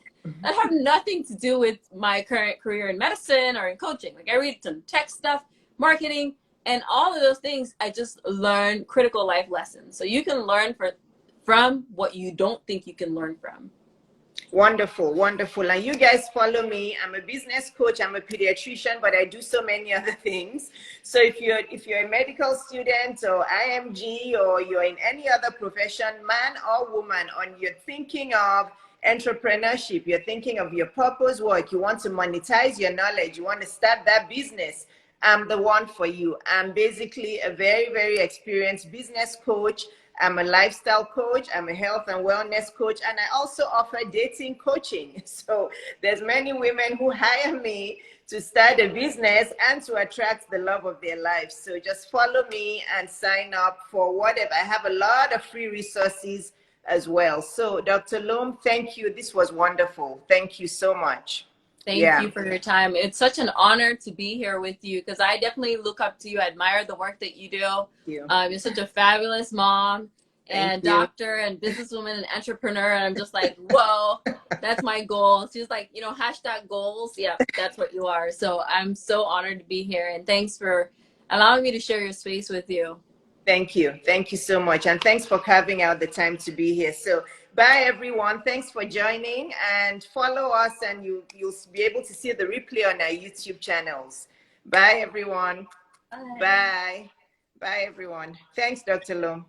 that have nothing to do with my current career in medicine or in coaching. Like, I read some tech stuff, marketing, and all of those things. I just learn critical life lessons. So you can learn from what you don't think you can learn from. Wonderful, wonderful. And you guys follow me. I'm a business coach, I'm a pediatrician, but I do so many other things. So if you're a medical student or IMG, or you're in any other profession, man or woman, and you're thinking of entrepreneurship, you're thinking of your purpose work, you want to monetize your knowledge, you want to start that business, I'm the one for you. I'm basically a very, very experienced business coach. I'm a lifestyle coach. I'm a health and wellness coach. And I also offer dating coaching. So there's many women who hire me to start a business and to attract the love of their lives. So just follow me and sign up for whatever. I have a lot of free resources as well. So Dr. Lum, thank you. This was wonderful. Thank you so much. Thank you for your time. It's such an honor to be here with you because I definitely look up to you. I admire the work that you do. You're such a fabulous mom and doctor and businesswoman and entrepreneur. And I'm just like, whoa, that's my goal. She's like, you know, hashtag goals. Yeah, that's what you are. So I'm so honored to be here. And thanks for allowing me to share your space with you. Thank you. Thank you so much. And thanks for carving out the time to be here. So bye, everyone. Thanks for joining, and follow us, and you'll be able to see the replay on our YouTube channels. Bye, everyone. Bye. Bye, everyone. Thanks, Dr. Lum.